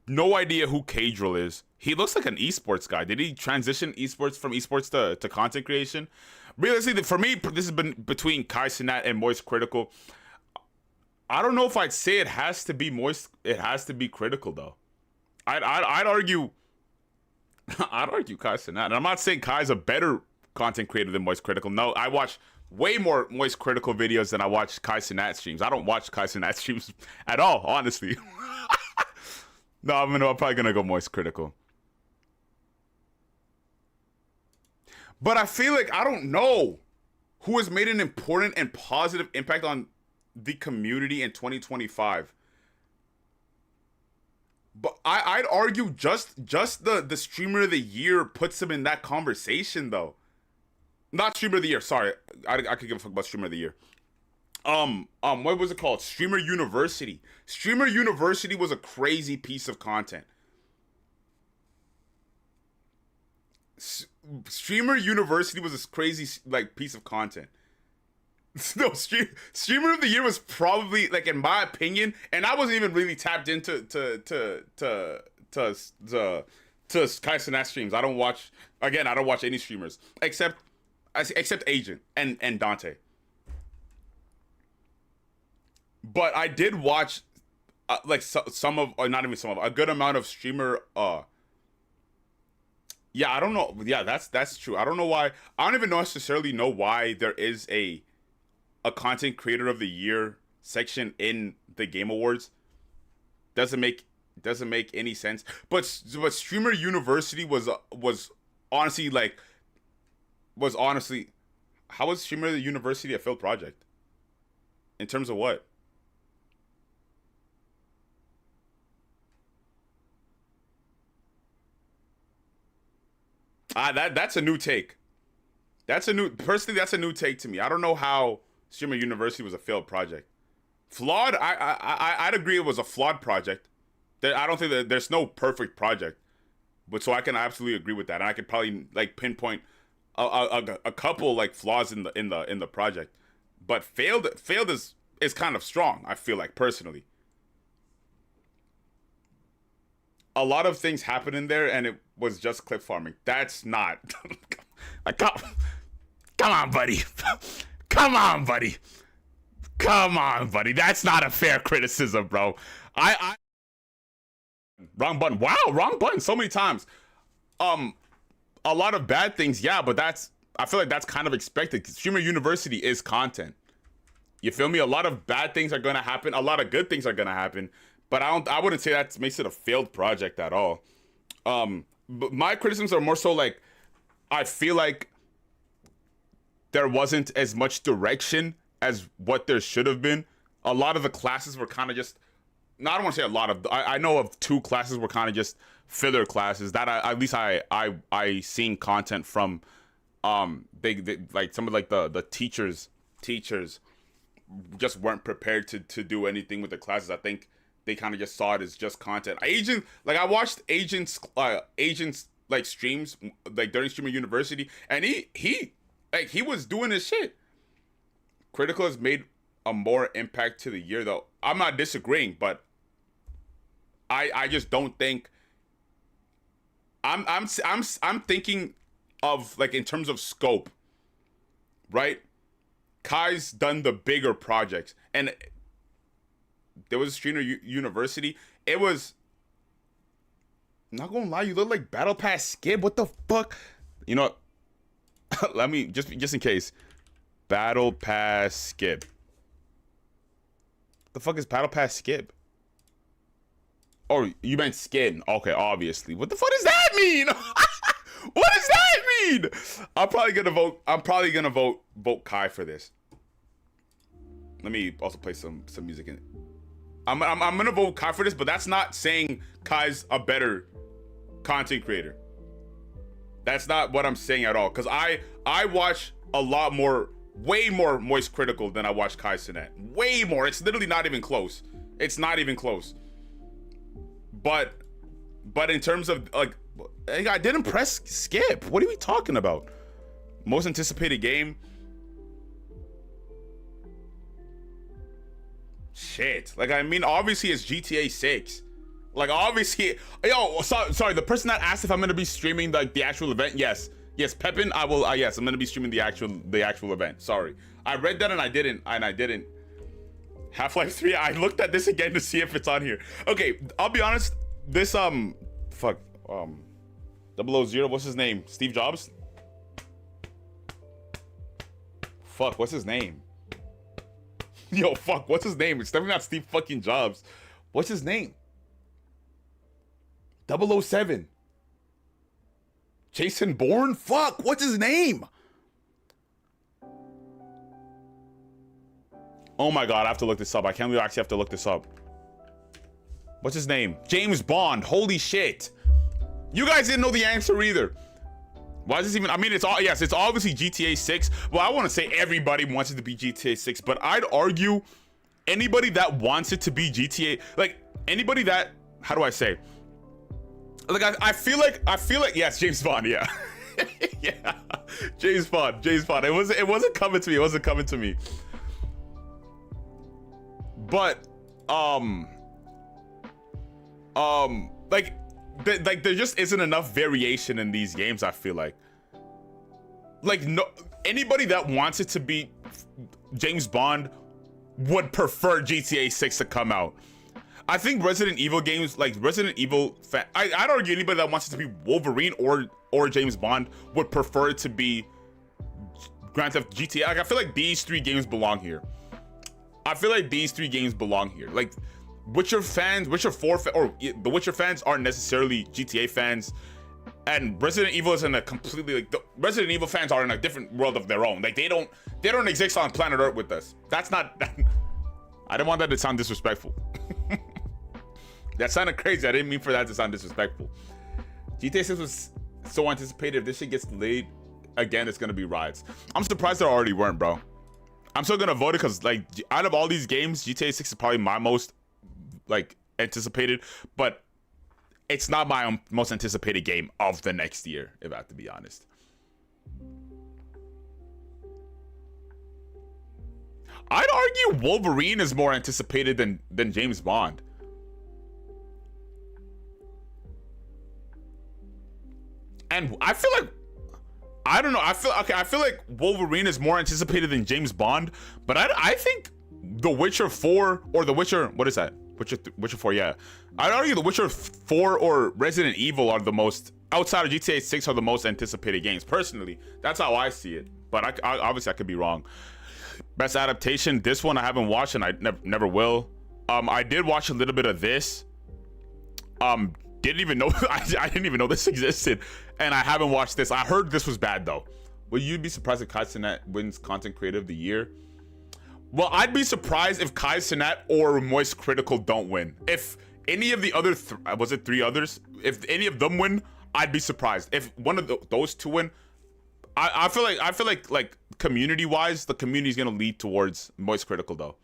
No idea who Kadrill is. He looks like an esports guy. Did he transition esports from esports to content creation? Realistically, for me, this has been between Kai Cenat and Moist Critical. I don't know if I'd say it has to be Moist. It has to be Critical though. I'd argue. I'd argue Kai Cenat, and I'm not saying Kai's a better content creator than Moist Critical. No, I watch way more Moist Critical videos than I watch Kai Cenat streams. I don't watch Kai Cenat streams at all, honestly. No, I'm probably gonna go Moist Critical. But I feel like I don't know who has made an important and positive impact on the community in 2025. But I'd argue just the streamer of the year puts him in that conversation though. Not streamer of the year, sorry. I could give a fuck about streamer of the year. What was it called? Streamer University. Streamer University was a crazy piece of content. Streamer University was a crazy like piece of content. No, streamer of the year was probably, like, in my opinion, and I wasn't even really tapped into to Kai Cenat streams. I don't watch any streamers except Agent and Dante. But I did watch some of, or not even some of, a good amount of streamer. Yeah, I don't know. Yeah, that's true. I don't know why. I don't even necessarily know why there is a content creator of the year section in the Game Awards. Doesn't make any sense. But Streamer University was honestly how was Streamer University a failed project? In terms of what? That's a new take. That's a new take to me. I don't know how Streamer University was a failed project. Flawed? I'd agree it was a flawed project. I don't think that there's no perfect project. But so I can absolutely agree with that. And I could probably like pinpoint a couple like flaws in the project. But failed is kind of strong, I feel like, personally. a lot of things happened in there, and it was just clip farming. That's not. Like, come on, buddy. Come on, buddy. Come on, buddy. That's not a fair criticism, bro. I wrong button. Wow, wrong button so many times. A lot of bad things, yeah, but I feel like that's kind of expected. Streamer University is content. You feel me? A lot of bad things are gonna happen. A lot of good things are gonna happen. But I wouldn't say that makes it a failed project at all. But my criticisms are more so like, I feel like there wasn't as much direction as what there should have been. A lot of the classes were kind of just, no, I don't want to say a lot of, I know of 2 classes were kind of just filler classes that at least I seen content from. They like some of like the teachers just weren't prepared to do anything with the classes. I think they kind of just saw it as just content. I watched agents like streams like during Streamer University, and he was doing his shit. Critical has made a more impact to the year though. I'm not disagreeing, but I just don't think I'm thinking of like in terms of scope, right? Kai's done the bigger projects, and there was a Streamer University. It was, not gonna lie, you look like Battle Pass Skib. What the fuck? You know, let me just in case. Battle Pass Skib. The fuck is Battle Pass Skib? Oh, you meant skin. Okay, obviously. What the fuck does that mean? What does that mean? I'm probably gonna vote Kai for this. Let me also play some music in it. I'm gonna vote Kai for this, but that's not saying Kai's a better content creator. That's not what I'm saying at all. Cause I watch a lot more, way more Moist Critical than I watch Kai Cenat. Way more. It's literally not even close. It's not even close. But in terms of like, I didn't press skip. What are we talking about? Most anticipated game. Shit. Like, I mean, obviously it's GTA 6. Like, obviously, yo, sorry. The person that asked if I'm gonna be streaming like the actual event, yes, Pepin, I will. Yes, I'm gonna be streaming the actual event. Sorry, I read that and I didn't. Half-Life 3. I looked at this again to see if it's on here. Okay, I'll be honest. This 000. What's his name? Steve Jobs. Fuck, what's his name? Yo, fuck, what's his name? It's definitely not Steve fucking Jobs. What's his name? 007. Jason Bourne? Fuck, what's his name? Oh my god, I have to look this up. I can't believe I actually have to look this up. What's his name? James Bond. Holy shit. You guys didn't know the answer either. Why is this even? I mean, it's all, yes, it's obviously GTA 6. Well, I want to say everybody wants it to be GTA 6, but I'd argue anybody that wants it to be GTA, like anybody that, how do I say? Like I feel like yes, James Bond, yeah. Yeah. James Bond. It wasn't coming to me. But like there just isn't enough variation in these games. I feel like no, anybody that wants it to be James Bond would prefer GTA 6 to come out. I think Resident Evil games, like Resident Evil I'd argue anybody that wants it to be Wolverine or James Bond would prefer it to be Grand Theft GTA. Like, I feel like these 3 games belong here. Like Witcher fans, Witcher 4 the Witcher fans aren't necessarily GTA fans, and Resident Evil is in a completely, like, the Resident Evil fans are in a different world of their own. Like, they don't exist on planet Earth with us. That's not I didn't want that to sound disrespectful. That sounded crazy. I didn't mean for that to sound disrespectful. GTA 6 was so anticipated. If this shit gets delayed again, it's gonna be riots. I'm surprised there already weren't, bro. I'm still gonna vote it because, like, out of all these games, GTA 6 is probably my most, like, anticipated, but it's not my most anticipated game of the next year, if I have to be honest. I'd argue Wolverine is more anticipated than James Bond. And I feel like, I don't know. I feel like Wolverine is more anticipated than James Bond, but I think The Witcher 4 or The Witcher, what is that? Witcher 4, yeah. I'd argue The Witcher 4 or Resident Evil are the most, outside of GTA 6, are the most anticipated games. Personally, that's how I see it. But I obviously I could be wrong. Best adaptation, this one I haven't watched and I never will. I did watch a little bit of this. Didn't even know I didn't even know this existed, and I haven't watched this. I heard this was bad though. Would you be surprised if Kai Cenat wins Content Creator of the Year? Well, I'd be surprised if Kai Cenat or Moist Critical don't win. If any of the other was it 3 others? If any of them win, I'd be surprised. If one of those 2 win, I feel like community wise, the community is gonna lead towards Moist Critical though.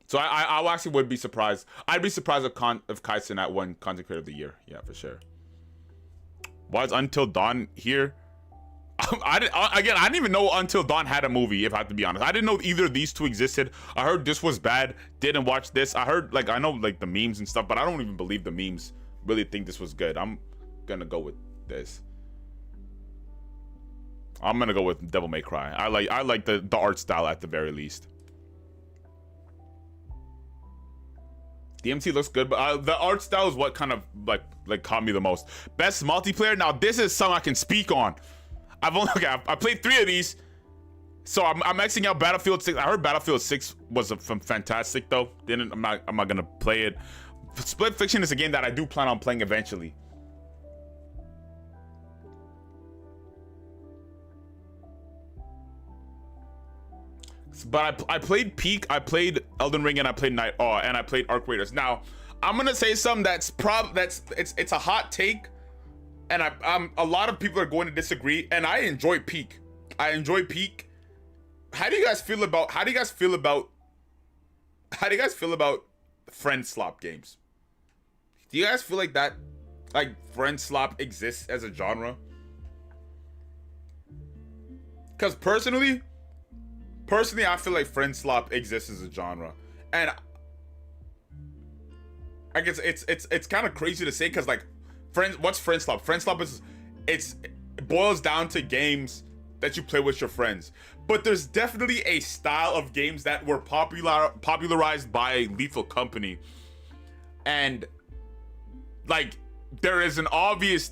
So I actually would be surprised. I'd be surprised if Kai Cenat won Content Creator of the Year. Yeah, for sure. Why is Until Dawn here? I didn't even know Until Dawn had a movie, if I have to be honest. I didn't know either of these 2 existed. I heard this was bad. Didn't watch this. I heard, like, I know, like, the memes and stuff, but I don't even believe the memes really think this was good. I'm gonna go with this. I'm gonna go with Devil May Cry. I like the art style at the very least. DMT looks good, but the art style is what kind of like caught me the most. Best multiplayer. Now this is something I can speak on. I played 3 of these, so I'm Xing out Battlefield 6. I heard Battlefield 6 was fantastic though. I'm not gonna play it. Split Fiction is a game that I do plan on playing eventually. But I played Peak, I played Elden Ring, and I played and I played Arc Raiders. Now, I'm gonna say something it's a hot take, and a lot of people are going to disagree. And I enjoy Peak. I enjoy Peak. How do you guys feel about friend slop games? Do you guys feel like that, like friend slop exists as a genre? Because personally, I feel like friend slop exists as a genre, and I guess it's kind of crazy to say because like what's friend slop? Friend slop is it boils down to games that you play with your friends, but there's definitely a style of games that were popularized by Lethal Company, and like there is an obvious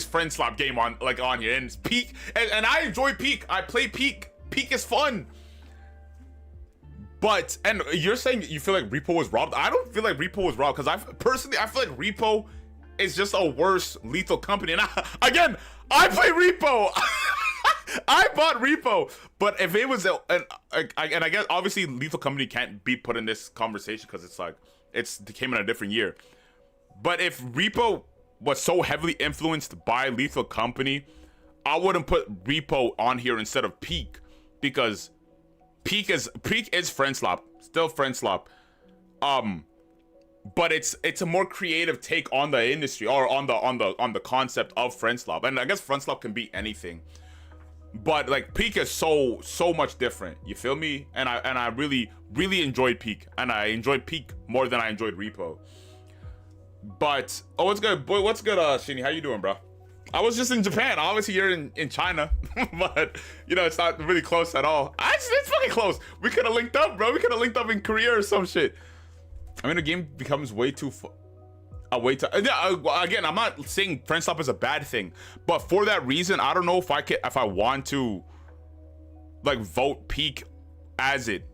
friend slop game on here, and it's Peak, and I enjoy Peak. I play Peak. Peak is fun. But, and you're saying you feel like Repo was robbed. I don't feel like Repo was robbed, because I feel like Repo is just a worse Lethal Company. And I play Repo. I bought Repo. But if it was and I guess obviously Lethal Company can't be put in this conversation because it's like it came in a different year. But if Repo was so heavily influenced by Lethal Company, I wouldn't put Repo on here instead of Peak, because Peak is friend slop, still friend slop, but it's a more creative take on the industry, or on the concept of friend slop. And I guess friend slop can be anything, but like Peak is so much different. You feel me? And I really enjoyed Peak, and I enjoyed Peak more than I enjoyed Repo. But what's good, boy? What's good, Shinny? How you doing, bro? I was just in Japan. Obviously, you're in China, but you know it's not really close at all. It's fucking close. We could have linked up, bro. We could have linked up in Korea or some shit. I mean, the game becomes way too. Again, I'm not saying friend slop is a bad thing, but for that reason, I don't know if I want to like vote Peak as it.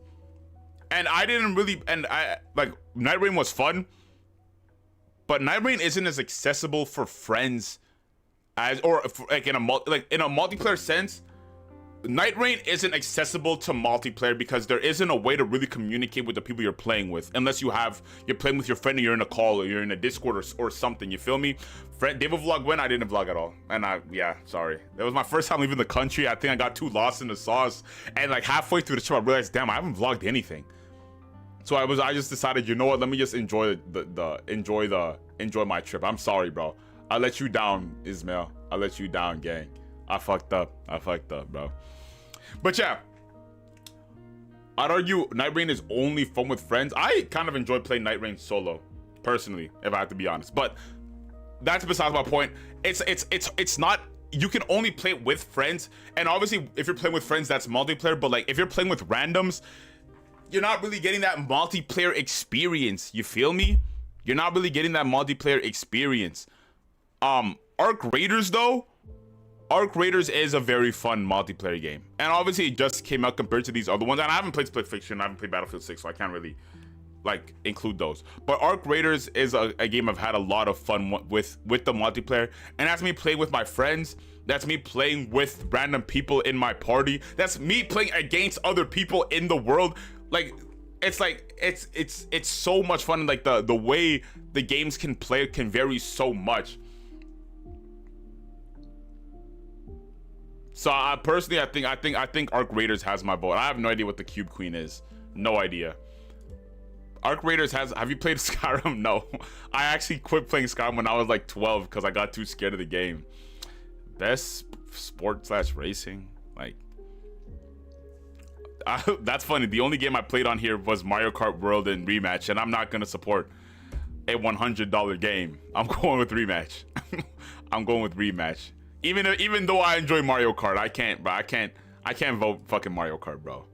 And I didn't really, and I like Night Rain was fun. But Night Rain isn't as accessible for friends as, or like in a multiplayer sense. Night Rain isn't accessible to multiplayer because there isn't a way to really communicate with the people you're playing with, unless you're playing with your friend and you're in a call or you're in a Discord or something. You feel me? David vlog when I didn't vlog at all, and sorry. That was my first time leaving the country. I think I got too lost in the sauce, and like halfway through the show, I realized, damn, I haven't vlogged anything. So I just decided, you know what? Let me just enjoy my trip. I'm sorry, bro. I let you down, Ismail. I let you down, gang. I fucked up, bro. But yeah, I'd argue Night Rain is only fun with friends. I kind of enjoy playing Night Rain solo, personally, if I have to be honest. But that's besides my point. It's not. You can only play with friends, and obviously, if you're playing with friends, that's multiplayer. But like, if you're playing with randoms, you're not really getting that multiplayer experience. You feel me? You're not really getting that multiplayer experience. Arc Raiders though, Arc Raiders is a very fun multiplayer game, and obviously it just came out compared to these other ones. And I haven't played Split Fiction, I haven't played Battlefield 6, so I can't really like include those. But Arc Raiders is a game I've had a lot of fun with the multiplayer, and that's me playing with my friends. That's me playing with random people in my party. That's me playing against other people in the world. Like it's so much fun. Like the way the games can play can vary so much. So personally, I think Arc Raiders has my vote. I have no idea what the Cube Queen is. No idea. Arc Raiders has. Have you played Skyrim? No. I actually quit playing Skyrim when I was like 12 because I got too scared of the game. Best sport / racing, like. That's funny. The only game I played on here was Mario Kart World and Rematch, and I'm not gonna support a $100 game. I'm going with Rematch. I'm going with Rematch. Even though I enjoy Mario Kart, I can't, bro. I can't vote fucking Mario Kart, bro.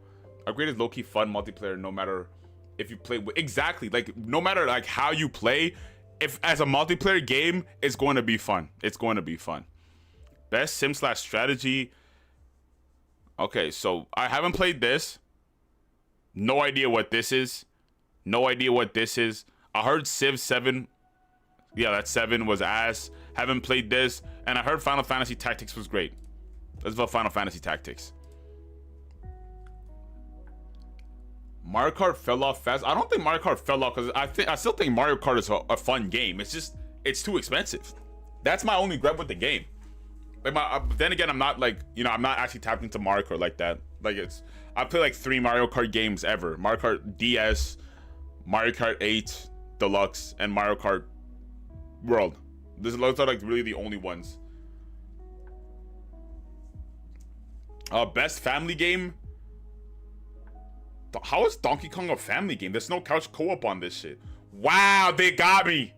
Arc Raiders low-key fun multiplayer, no matter if you play with, exactly, like no matter like how you play, if as a multiplayer game, it's going to be fun. It's going to be fun. Best sim / strategy. Okay, so I haven't played this. No idea what this is. No idea what this is. I heard Civ 7. Yeah, that 7 was ass. Haven't played this. And I heard Final Fantasy Tactics was great. Let's vote Final Fantasy Tactics. Mario Kart fell off fast. I don't think Mario Kart fell off because I still think Mario Kart is a fun game. It's just, it's too expensive. That's my only gripe with the game. Like then again, I'm not like, you know, I'm not actually tapped into Mario Kart like that. Like I play like 3 Mario Kart games ever. Mario Kart DS, Mario Kart 8 Deluxe, and Mario Kart World. Those are like really the only ones. Best family game. How is Donkey Kong a family game? There's no couch co-op on this shit. Wow, they got me.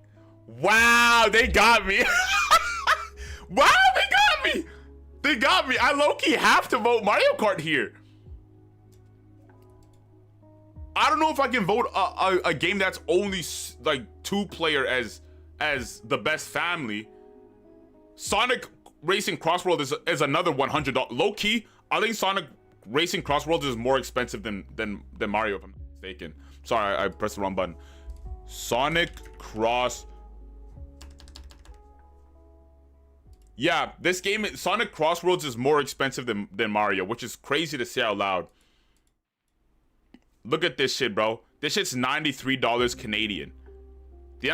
Wow, they got me. Wow, they got me. They got me. I low-key have to vote Mario Kart here. I don't know if I can vote a game that's only like 2-player as the best family. Sonic Racing Crossworld is another $100. Low-key, I think Sonic Racing Crossworld is more expensive than Mario, if I'm not mistaken. Sorry, I pressed the wrong button. Sonic Cross. Yeah, this game, Sonic Crossroads, is more expensive than Mario, which is crazy to say out loud. Look at this shit, bro. This shit's $93 Canadian. Do you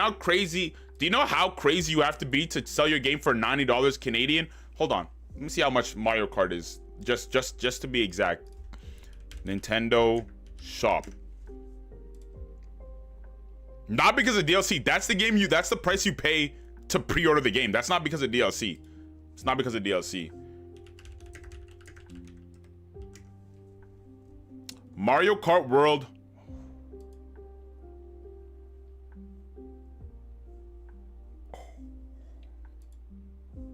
know how crazy you have to be to sell your game for $90 Canadian? Hold on. Let me see how much Mario Kart is. Just to be exact. Nintendo Shop. Not because of DLC. That's the price you pay to pre-order the game. That's not because of DLC. It's not because of DLC. Mario Kart World.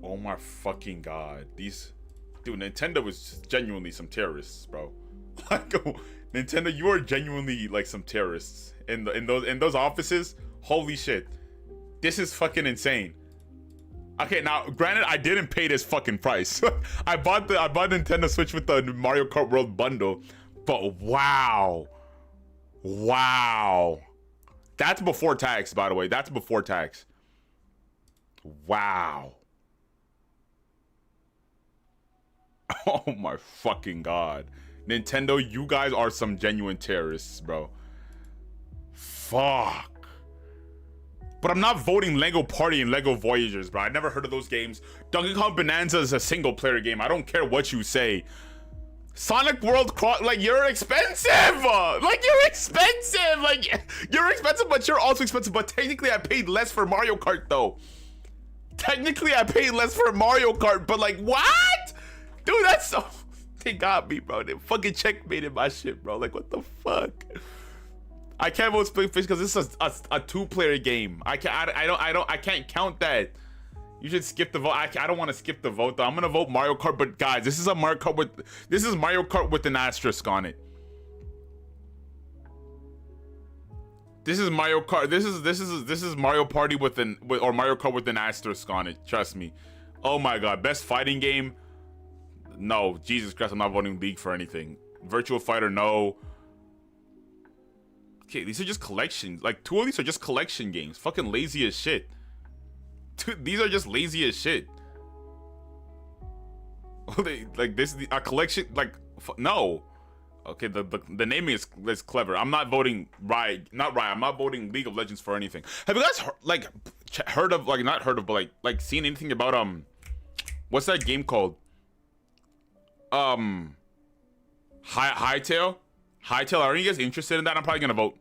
Oh my fucking god. Dude, Nintendo is genuinely some terrorists, bro. Like, Nintendo, you are genuinely like some terrorists in those offices. Holy shit. This is fucking insane. Okay, now granted, I didn't pay this fucking price. I bought Nintendo Switch with the Mario Kart World bundle, but wow, that's before tax, by the way. That's before tax. Wow. Oh my fucking god, Nintendo, you guys are some genuine terrorists, bro. Fuck. But I'm not voting Lego Party and Lego Voyagers, bro. I never heard of those games. Donkey Kong Bonanza is a single player game. I don't care what you say. Sonic World Cross, like, you're expensive. Like, you're expensive. Like, you're expensive, but you're also expensive. But technically, I paid less for Mario Kart, though. Technically, I paid less for Mario Kart, but like, what? Dude, that's so... They got me, bro. They fucking checkmated my shit, bro. Like, what the fuck? I can't vote Split Fish because this is a 2-player game. I can't count that. You should skip the vote. I don't want to skip the vote though. I'm gonna vote Mario Kart, but guys, this is Mario Kart with an asterisk on it. This is Mario Kart. This is Mario Party or Mario Kart with an asterisk on it. Trust me. Oh my god, best fighting game. No, Jesus Christ, I'm not voting League for anything. Virtual Fighter, no. Okay, these are just collections. Like 2 of these are just collection games. Fucking lazy as shit. These are just lazy as shit. Like this a collection, like no. Okay, the naming is clever. I'm not voting Riot, I'm not voting League of Legends for anything. Have you guys heard of not heard of but like seen anything about what's that game called? Hytale. Are you guys interested in that? I'm probably gonna vote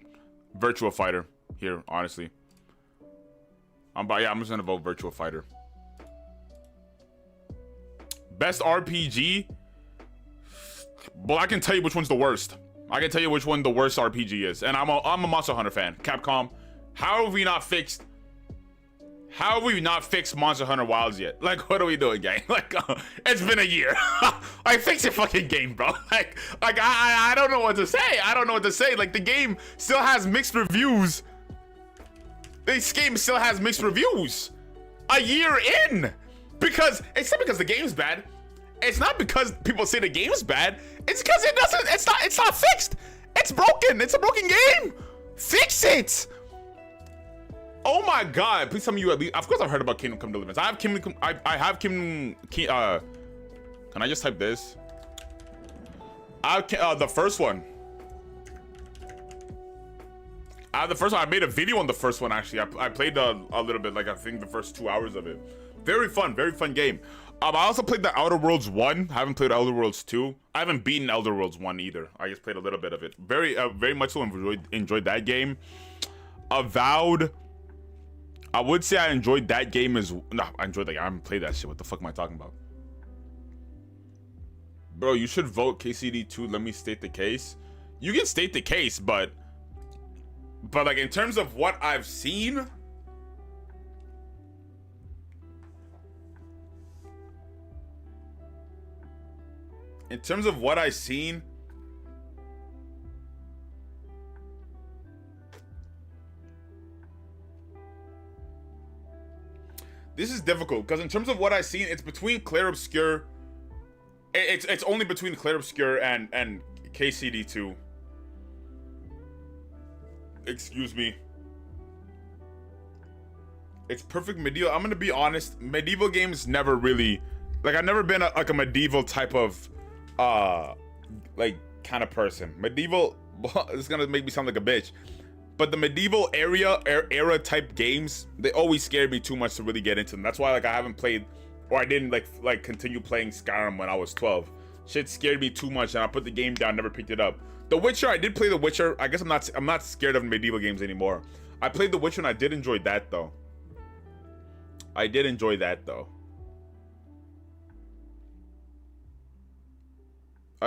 Virtua Fighter here, honestly. I'm just gonna vote Virtua Fighter. Best RPG. Well, I can tell you which one's the worst. I can tell you which one the worst RPG is, and I'm a Monster Hunter fan. Capcom, how have we not fixed Monster Hunter Wilds yet? Like, what are we doing, gang? Like, it's been a year. Like, fix your fucking game, bro. Like I don't know what to say. Like, the game still has mixed reviews. This game still has mixed reviews. A year in, because it's not because the game's bad. It's not because people say the game's bad. It's because it's not fixed. It's broken. It's a broken game. Fix it. Oh my god. Please tell me you at least. Of course I've heard about Kingdom Come Deliverance. I have Kingdom can I just type this? The first one. The first one, I made a video on the first one actually. I played a little bit, like I think the first 2 hours of it. Very fun game. I also played the Outer Worlds 1. I haven't played Outer Worlds 2. I haven't beaten Outer Worlds 1 either. I just played a little bit of it. Very much so enjoyed that game. Avowed. I would say I enjoyed that game I enjoyed that game. I haven't played that shit. What the fuck am I talking about? Bro, you should vote KCD 2. Let me state the case. You can state the case, but like in terms of what I've seen, this is difficult because in terms of what I've seen, it's between Clair Obscur. It's only between Clair Obscur and KCD 2. Excuse me. It's perfect medieval. I'm gonna be honest. Medieval games never really, like, I've never been a medieval type of like kind of person. Medieval. It's gonna make me sound like a bitch, but the medieval era type games, they always scared me too much to really get into them. That's why like I haven't played, or I didn't like continue playing Skyrim when I was 12. Shit scared me too much, and I put the game down, never picked it up. The Witcher, I did play The Witcher. I guess I'm not scared of medieval games anymore. I played The Witcher and I did enjoy that though. I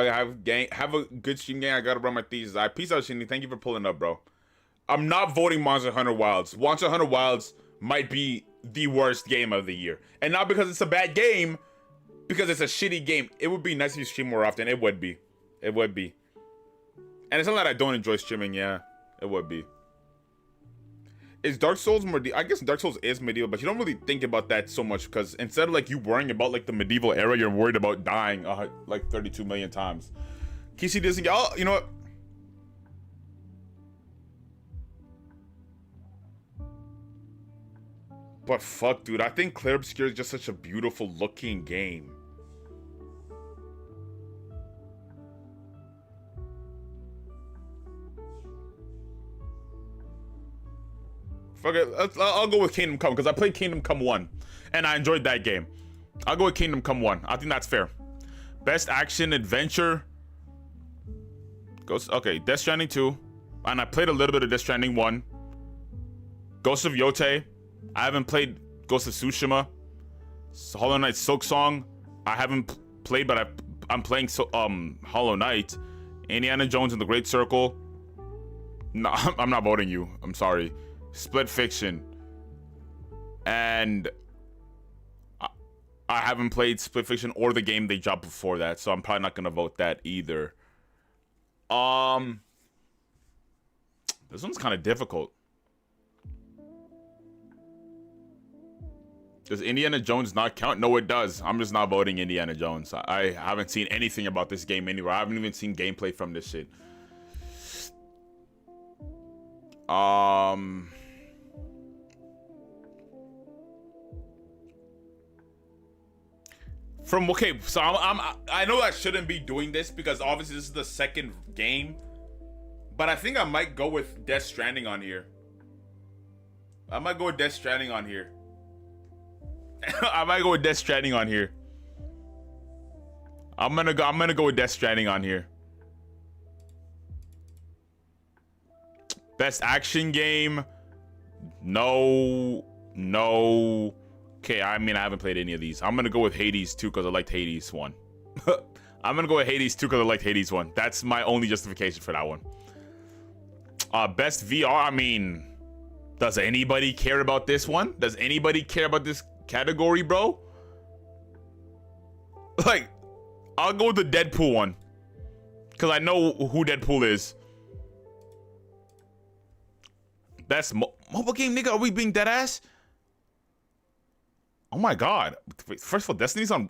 have a good stream, gang. I gotta run my thesis. Peace out, Shinny. Thank you for pulling up, bro. I'm not voting Monster Hunter Wilds. Monster Hunter Wilds might be the worst game of the year, and not because it's a bad game, because it's a shitty game. It would be nice if you stream more often. It would be. And it's not that I don't enjoy streaming, yeah. It would be. Is Dark Souls more... I guess Dark Souls is medieval, but you don't really think about that so much, because instead of like you worrying about like the medieval era, you're worried about dying like 32 million times. KC doesn't get... Oh, you know what? But fuck, dude. I think Clair Obscur is just such a beautiful looking game. Fuck it, I'll go with Kingdom Come, because I played Kingdom Come 1, and I enjoyed that game. I'll go with Kingdom Come 1. I think that's fair. Best action adventure. Okay, Death Stranding 2. And I played a little bit of Death Stranding 1. Ghost of Yotei. I haven't played Ghost of Tsushima. Hollow Knight Silksong. I haven't played, but I'm playing Hollow Knight. Indiana Jones and the Great Circle. No, I'm not voting you. I'm sorry. Split Fiction. And I haven't played Split Fiction or the game they dropped before that, so I'm probably not gonna vote that either. This one's kind of difficult. Does Indiana Jones not count? No, it does. I'm just not voting Indiana Jones. I haven't seen anything about this game anywhere. I haven't even seen gameplay from this shit. Okay, so I know I shouldn't be doing this because obviously this is the second game, but I think I might go with Death Stranding on here. I might go with Death Stranding on here. I might go with Death Stranding on here. I'm gonna go with Death Stranding on here. Best action game? No. Okay, I mean, I haven't played any of these. I'm gonna go with Hades 2 because I liked Hades 1. I'm gonna go with Hades 2 because I liked Hades 1. That's my only justification for that one. Best VR, I mean, does anybody care about this one? Does anybody care about this category, bro? Like, I'll go with the Deadpool one because I know who Deadpool is. Best mobile game, nigga. Are we being dead ass? Oh my god. Wait, first of all, Destiny's on.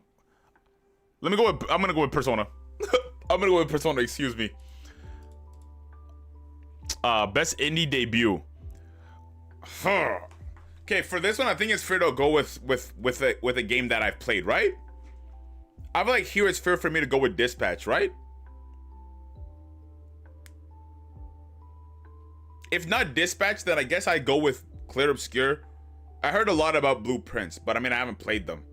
I'm gonna go with Persona. I'm gonna go with Persona, excuse me. Best indie debut. Okay, for this one, I think it's fair to go with a game that I've played, right? I feel like here it's fair for me to go with Dispatch, right? If not Dispatch, then I guess I go with Clear Obscure. I heard a lot about Blueprints, but I mean, I haven't played them.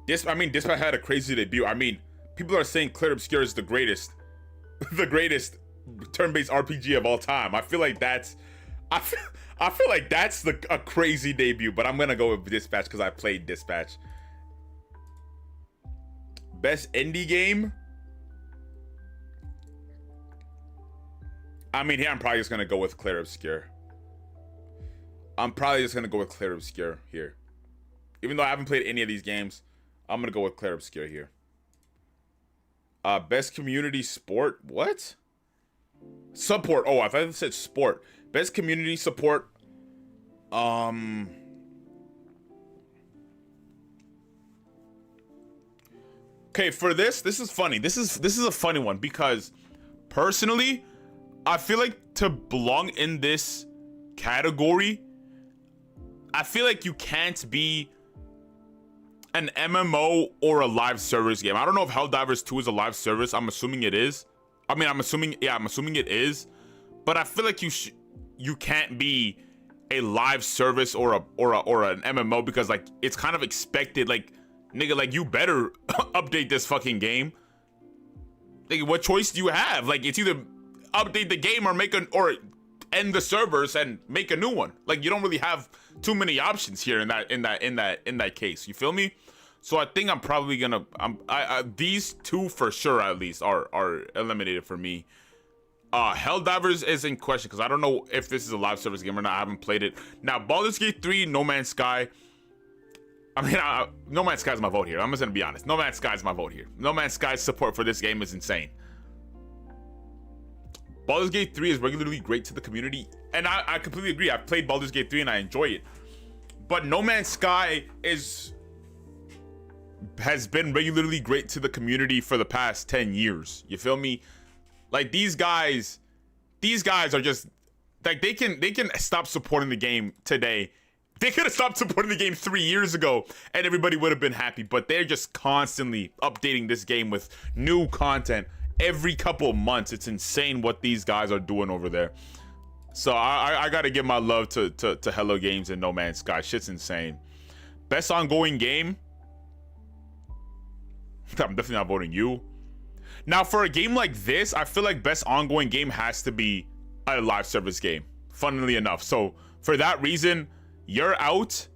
Dispatch had a crazy debut. I mean, people are saying Clear Obscure is the greatest turn-based RPG of all time. I feel like that's a crazy debut, but I'm gonna go with Dispatch because I played Dispatch. Best indie game? I mean, here I'm probably just gonna go with Clear Obscure. Here. Even though I haven't played any of these games, I'm gonna go with Clear Obscure here. Best community sport? What? Support. Oh, I thought it said sport. Best community support. Okay, for this is funny. This is a funny one because personally, I feel like to belong in this category, I feel like you can't be an MMO or a live service game. I don't know if Helldivers 2 is a live service. I'm assuming it is. I'm assuming it is. But I feel like you can't be a live service or an MMO because like it's kind of expected. Like, nigga, like you better update this fucking game. Like, what choice do you have? Like, it's either update the game or end the servers and make a new one. Like, you don't really have too many options here in that case. You feel me? So I think I'm probably gonna these two for sure at least are eliminated for me. Helldivers is in question because I don't know if this is a live service game or not. I haven't played it. Now, Baldur's Gate 3, No Man's Sky. I mean, No Man's Sky is my vote here. I'm just gonna be honest. No Man's Sky is my vote here. No Man's Sky's support for this game is insane. Baldur's Gate 3 is regularly great to the community, and I completely agree. I've played Baldur's Gate 3 and I enjoy it. But No Man's Sky has been regularly great to the community for the past 10 years. You feel me? Like, these guys are just like, they can stop supporting the game today. They could have stopped supporting the game 3 years ago and everybody would have been happy, but they're just constantly updating this game with new content every couple of months. It's insane what these guys are doing over there. So I gotta give my love to Hello Games and No Man's Sky. Shit's insane. Best ongoing game? I'm definitely not voting you. Now, for a game like this, I feel like best ongoing game has to be a live service game, funnily enough. So for that reason, you're out.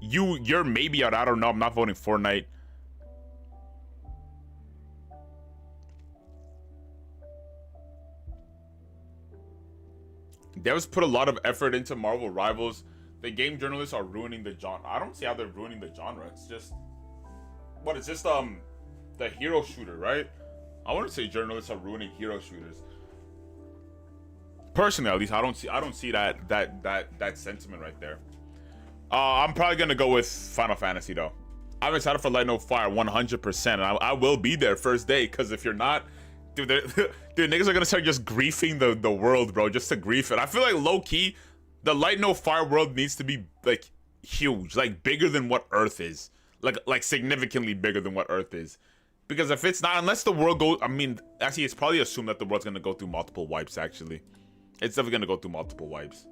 You're maybe out. I don't know. I'm not voting Fortnite. Devs put a lot of effort into Marvel Rivals. The game journalists are ruining the genre. I don't see how they're ruining the genre. It's just what? It's just the hero shooter, right? I wouldn't say journalists are ruining hero shooters. Personally, at least I don't see that sentiment right there. I'm probably gonna go with Final Fantasy though. I'm excited for Light No Fire 100%, and I will be there first day. Because if you're not, dude, dude, niggas are gonna start just griefing the world, bro, just to grief it. I feel like low key, the Light No Fire world needs to be like huge, like bigger than what Earth is, like significantly bigger than what Earth is. Because if it's not, unless the world goes, I mean, actually, it's probably assumed that the world's gonna go through multiple wipes. Actually, it's definitely gonna go through multiple wipes.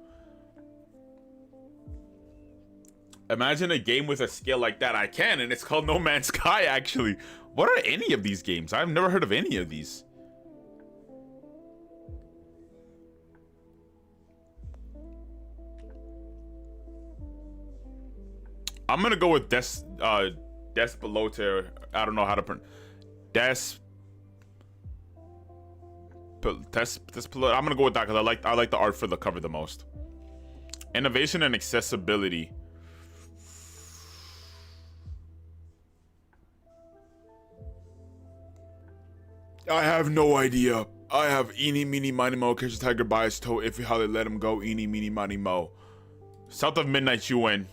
Imagine a game with a scale like that. I can, and it's called No Man's Sky. Actually, what are any of these games? I've never heard of any of these. I'm gonna go with Despelote. I don't know how to pronounce Despelote. I'm gonna go with that because I like the art for the cover the most. Innovation and accessibility. I have no idea. I have eeny, meeny, miny, mo, catch a tiger by his toe. If how they let him go, eeny, meeny, miny, mo. South of Midnight, you win.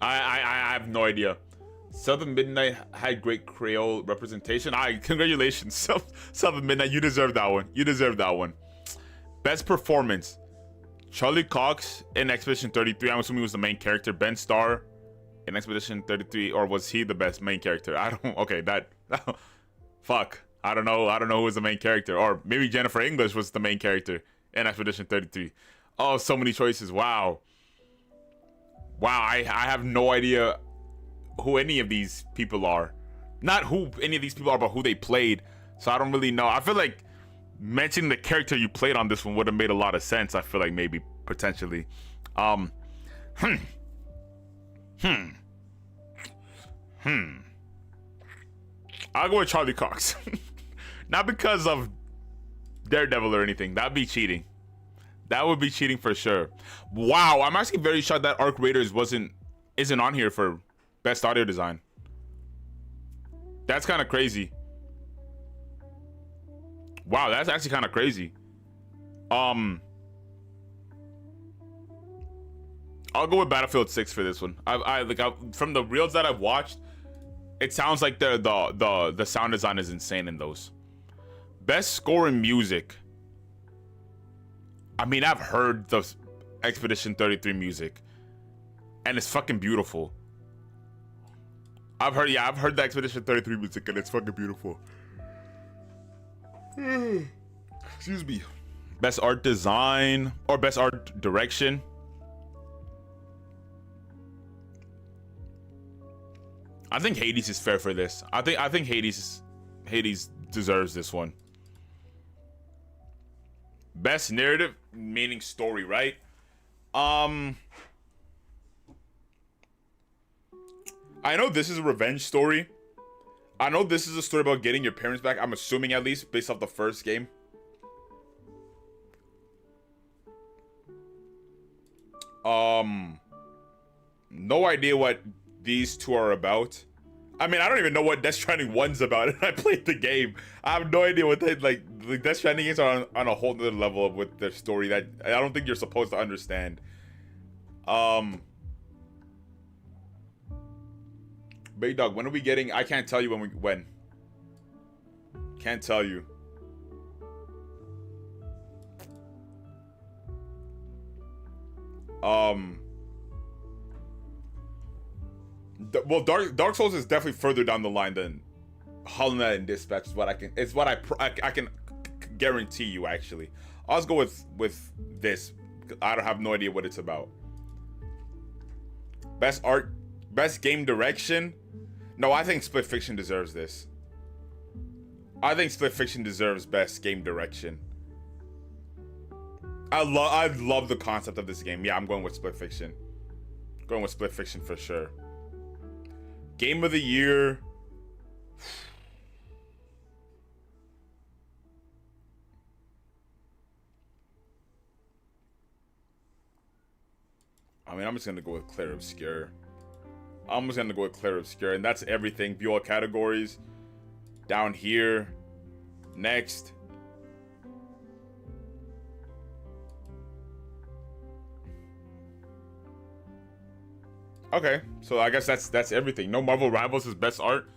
I have no idea. South of Midnight had great Creole representation. Congratulations, South of Midnight. You deserve that one. You deserve that one. Best performance. Charlie Cox in Expedition 33. I'm assuming he was the main character. Ben Starr in Expedition 33, or was he the best main character? I don't. Okay, that. Fuck. I don't know who was the main character. Or maybe Jennifer English was the main character in Expedition 33. Oh, so many choices. Wow. I have no idea who any of these people are. Not who any of these people are, but who they played. So I don't really know. I feel like mentioning the character you played on this one would have made a lot of sense. I feel like maybe, potentially. I'll go with Charlie Cox. Not because of Daredevil or anything. That'd be cheating. That would be cheating for sure. Wow, I'm actually very shocked that Arc Raiders isn't on here for best audio design. That's kind of crazy. Wow, that's actually kind of crazy. I'll go with Battlefield 6 for this one. From the reels that I've watched, it sounds like the sound design is insane in those. Best score in music. I mean, I've heard the Expedition 33 music, and it's fucking beautiful. I've heard the Expedition 33 music, and it's fucking beautiful. Excuse me. Best art design or best art direction. I think Hades is fair for this. I think Hades deserves this one. Best narrative, meaning story, right? I know this is a revenge story. I know this is a story about getting your parents back. I'm assuming, at least based off the first game. No idea what these two are about. I mean, I don't even know what Death Stranding 1's about, and I played the game. I have no idea what they like. The Death Stranding is on a whole other level with their story that I don't think you're supposed to understand. Bay Dog, when are we getting? I can't tell you when. Can't tell you. Well, Dark Souls is definitely further down the line than Hollow Knight and Dispatch. It's what I can guarantee you. Actually, I'll just go with this. I don't have no idea what it's about. Best art, best game direction. No, I think Split Fiction deserves this. I think Split Fiction deserves best game direction. I love the concept of this game. Yeah, I'm going with Split Fiction. Going with Split Fiction for sure. Game of the year. I mean, I'm just gonna go with Clear Obscure. I'm just gonna go with Clear Obscure, and that's everything. View all categories. Down here. Next. Okay, so I guess that's everything. No Marvel Rivals is best art.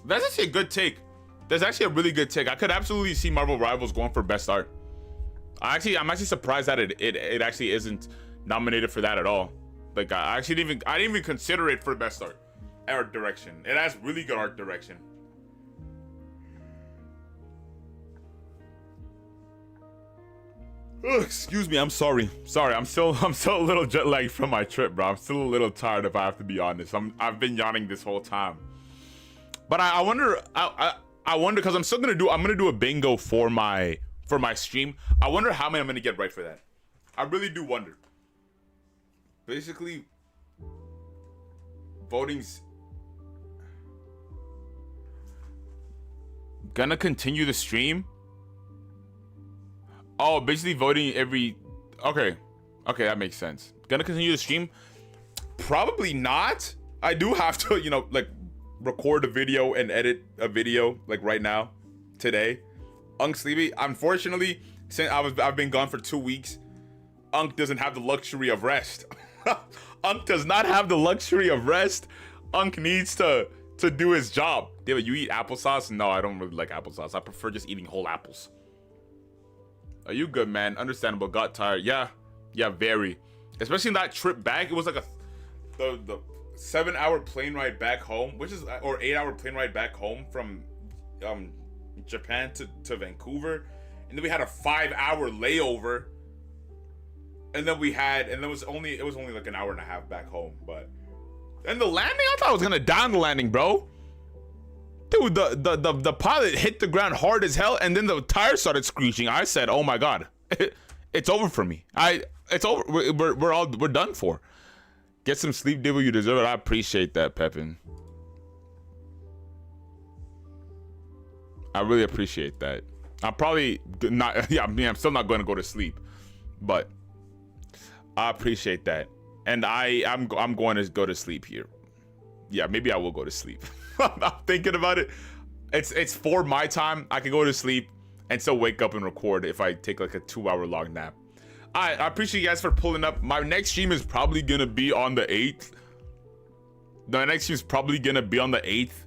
That's actually a good take. That's actually a really good take. I could absolutely see Marvel Rivals going for best art. I'm actually surprised that it actually isn't nominated for that at all. Like I didn't even consider it for best art direction. It has really good art direction. Ugh, excuse me, I'm sorry. I'm still a little jet lagged from my trip, bro. I'm still a little tired, if I have to be honest. I've been yawning this whole time. But I wonder because I'm gonna do a bingo for my stream. I wonder how many I'm gonna get right for that. I really do wonder. Basically, voting's gonna continue the stream. Oh, basically voting every... Okay, that makes sense. Gonna continue the stream? Probably not. I do have to, you know, like, record a video and edit a video, like, right now, today. Sleepy. Unfortunately, since I've been gone for 2 weeks, doesn't have the luxury of rest. Does not have the luxury of rest. Needs to do his job. David, you eat applesauce? No, I don't really like applesauce. I prefer just eating whole apples. Are you good, man? Understandable. Got tired. Yeah, very. Especially in that trip back. It was like the 7-hour plane ride back home, or 8-hour plane ride back home from Japan to Vancouver, and then we had a 5-hour layover, and then it was only like an hour and a half back home. But and the landing, I thought I was gonna die on the landing, bro. Dude, the pilot hit the ground hard as hell, and then the tires started screeching. I said, "Oh my god, it's over for me. It's over. We're done for. Get some sleep, Devil. You deserve it." I appreciate that, Pepin. I really appreciate that. I'm probably not. Yeah, I mean, I'm still not going to go to sleep, but I appreciate that, and I'm going to go to sleep here. Yeah, maybe I will go to sleep. I'm thinking about it. It's for my time. I can go to sleep and still wake up and record if I take like a 2-hour long nap. I appreciate you guys for pulling up. My next stream is probably gonna be on the 8th. The next stream is probably gonna be on the 8th.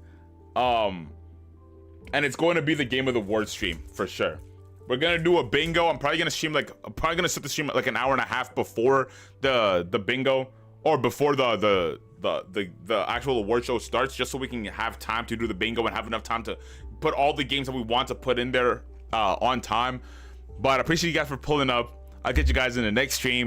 And it's going to be the Game of the Word stream for sure. We're gonna do a bingo. I'm probably gonna set the stream like an hour and a half before the bingo, or before the actual award show starts, just so we can have time to do the bingo and have enough time to put all the games that we want to put in there on time. But I appreciate you guys for pulling up. I'll get you guys in the next stream.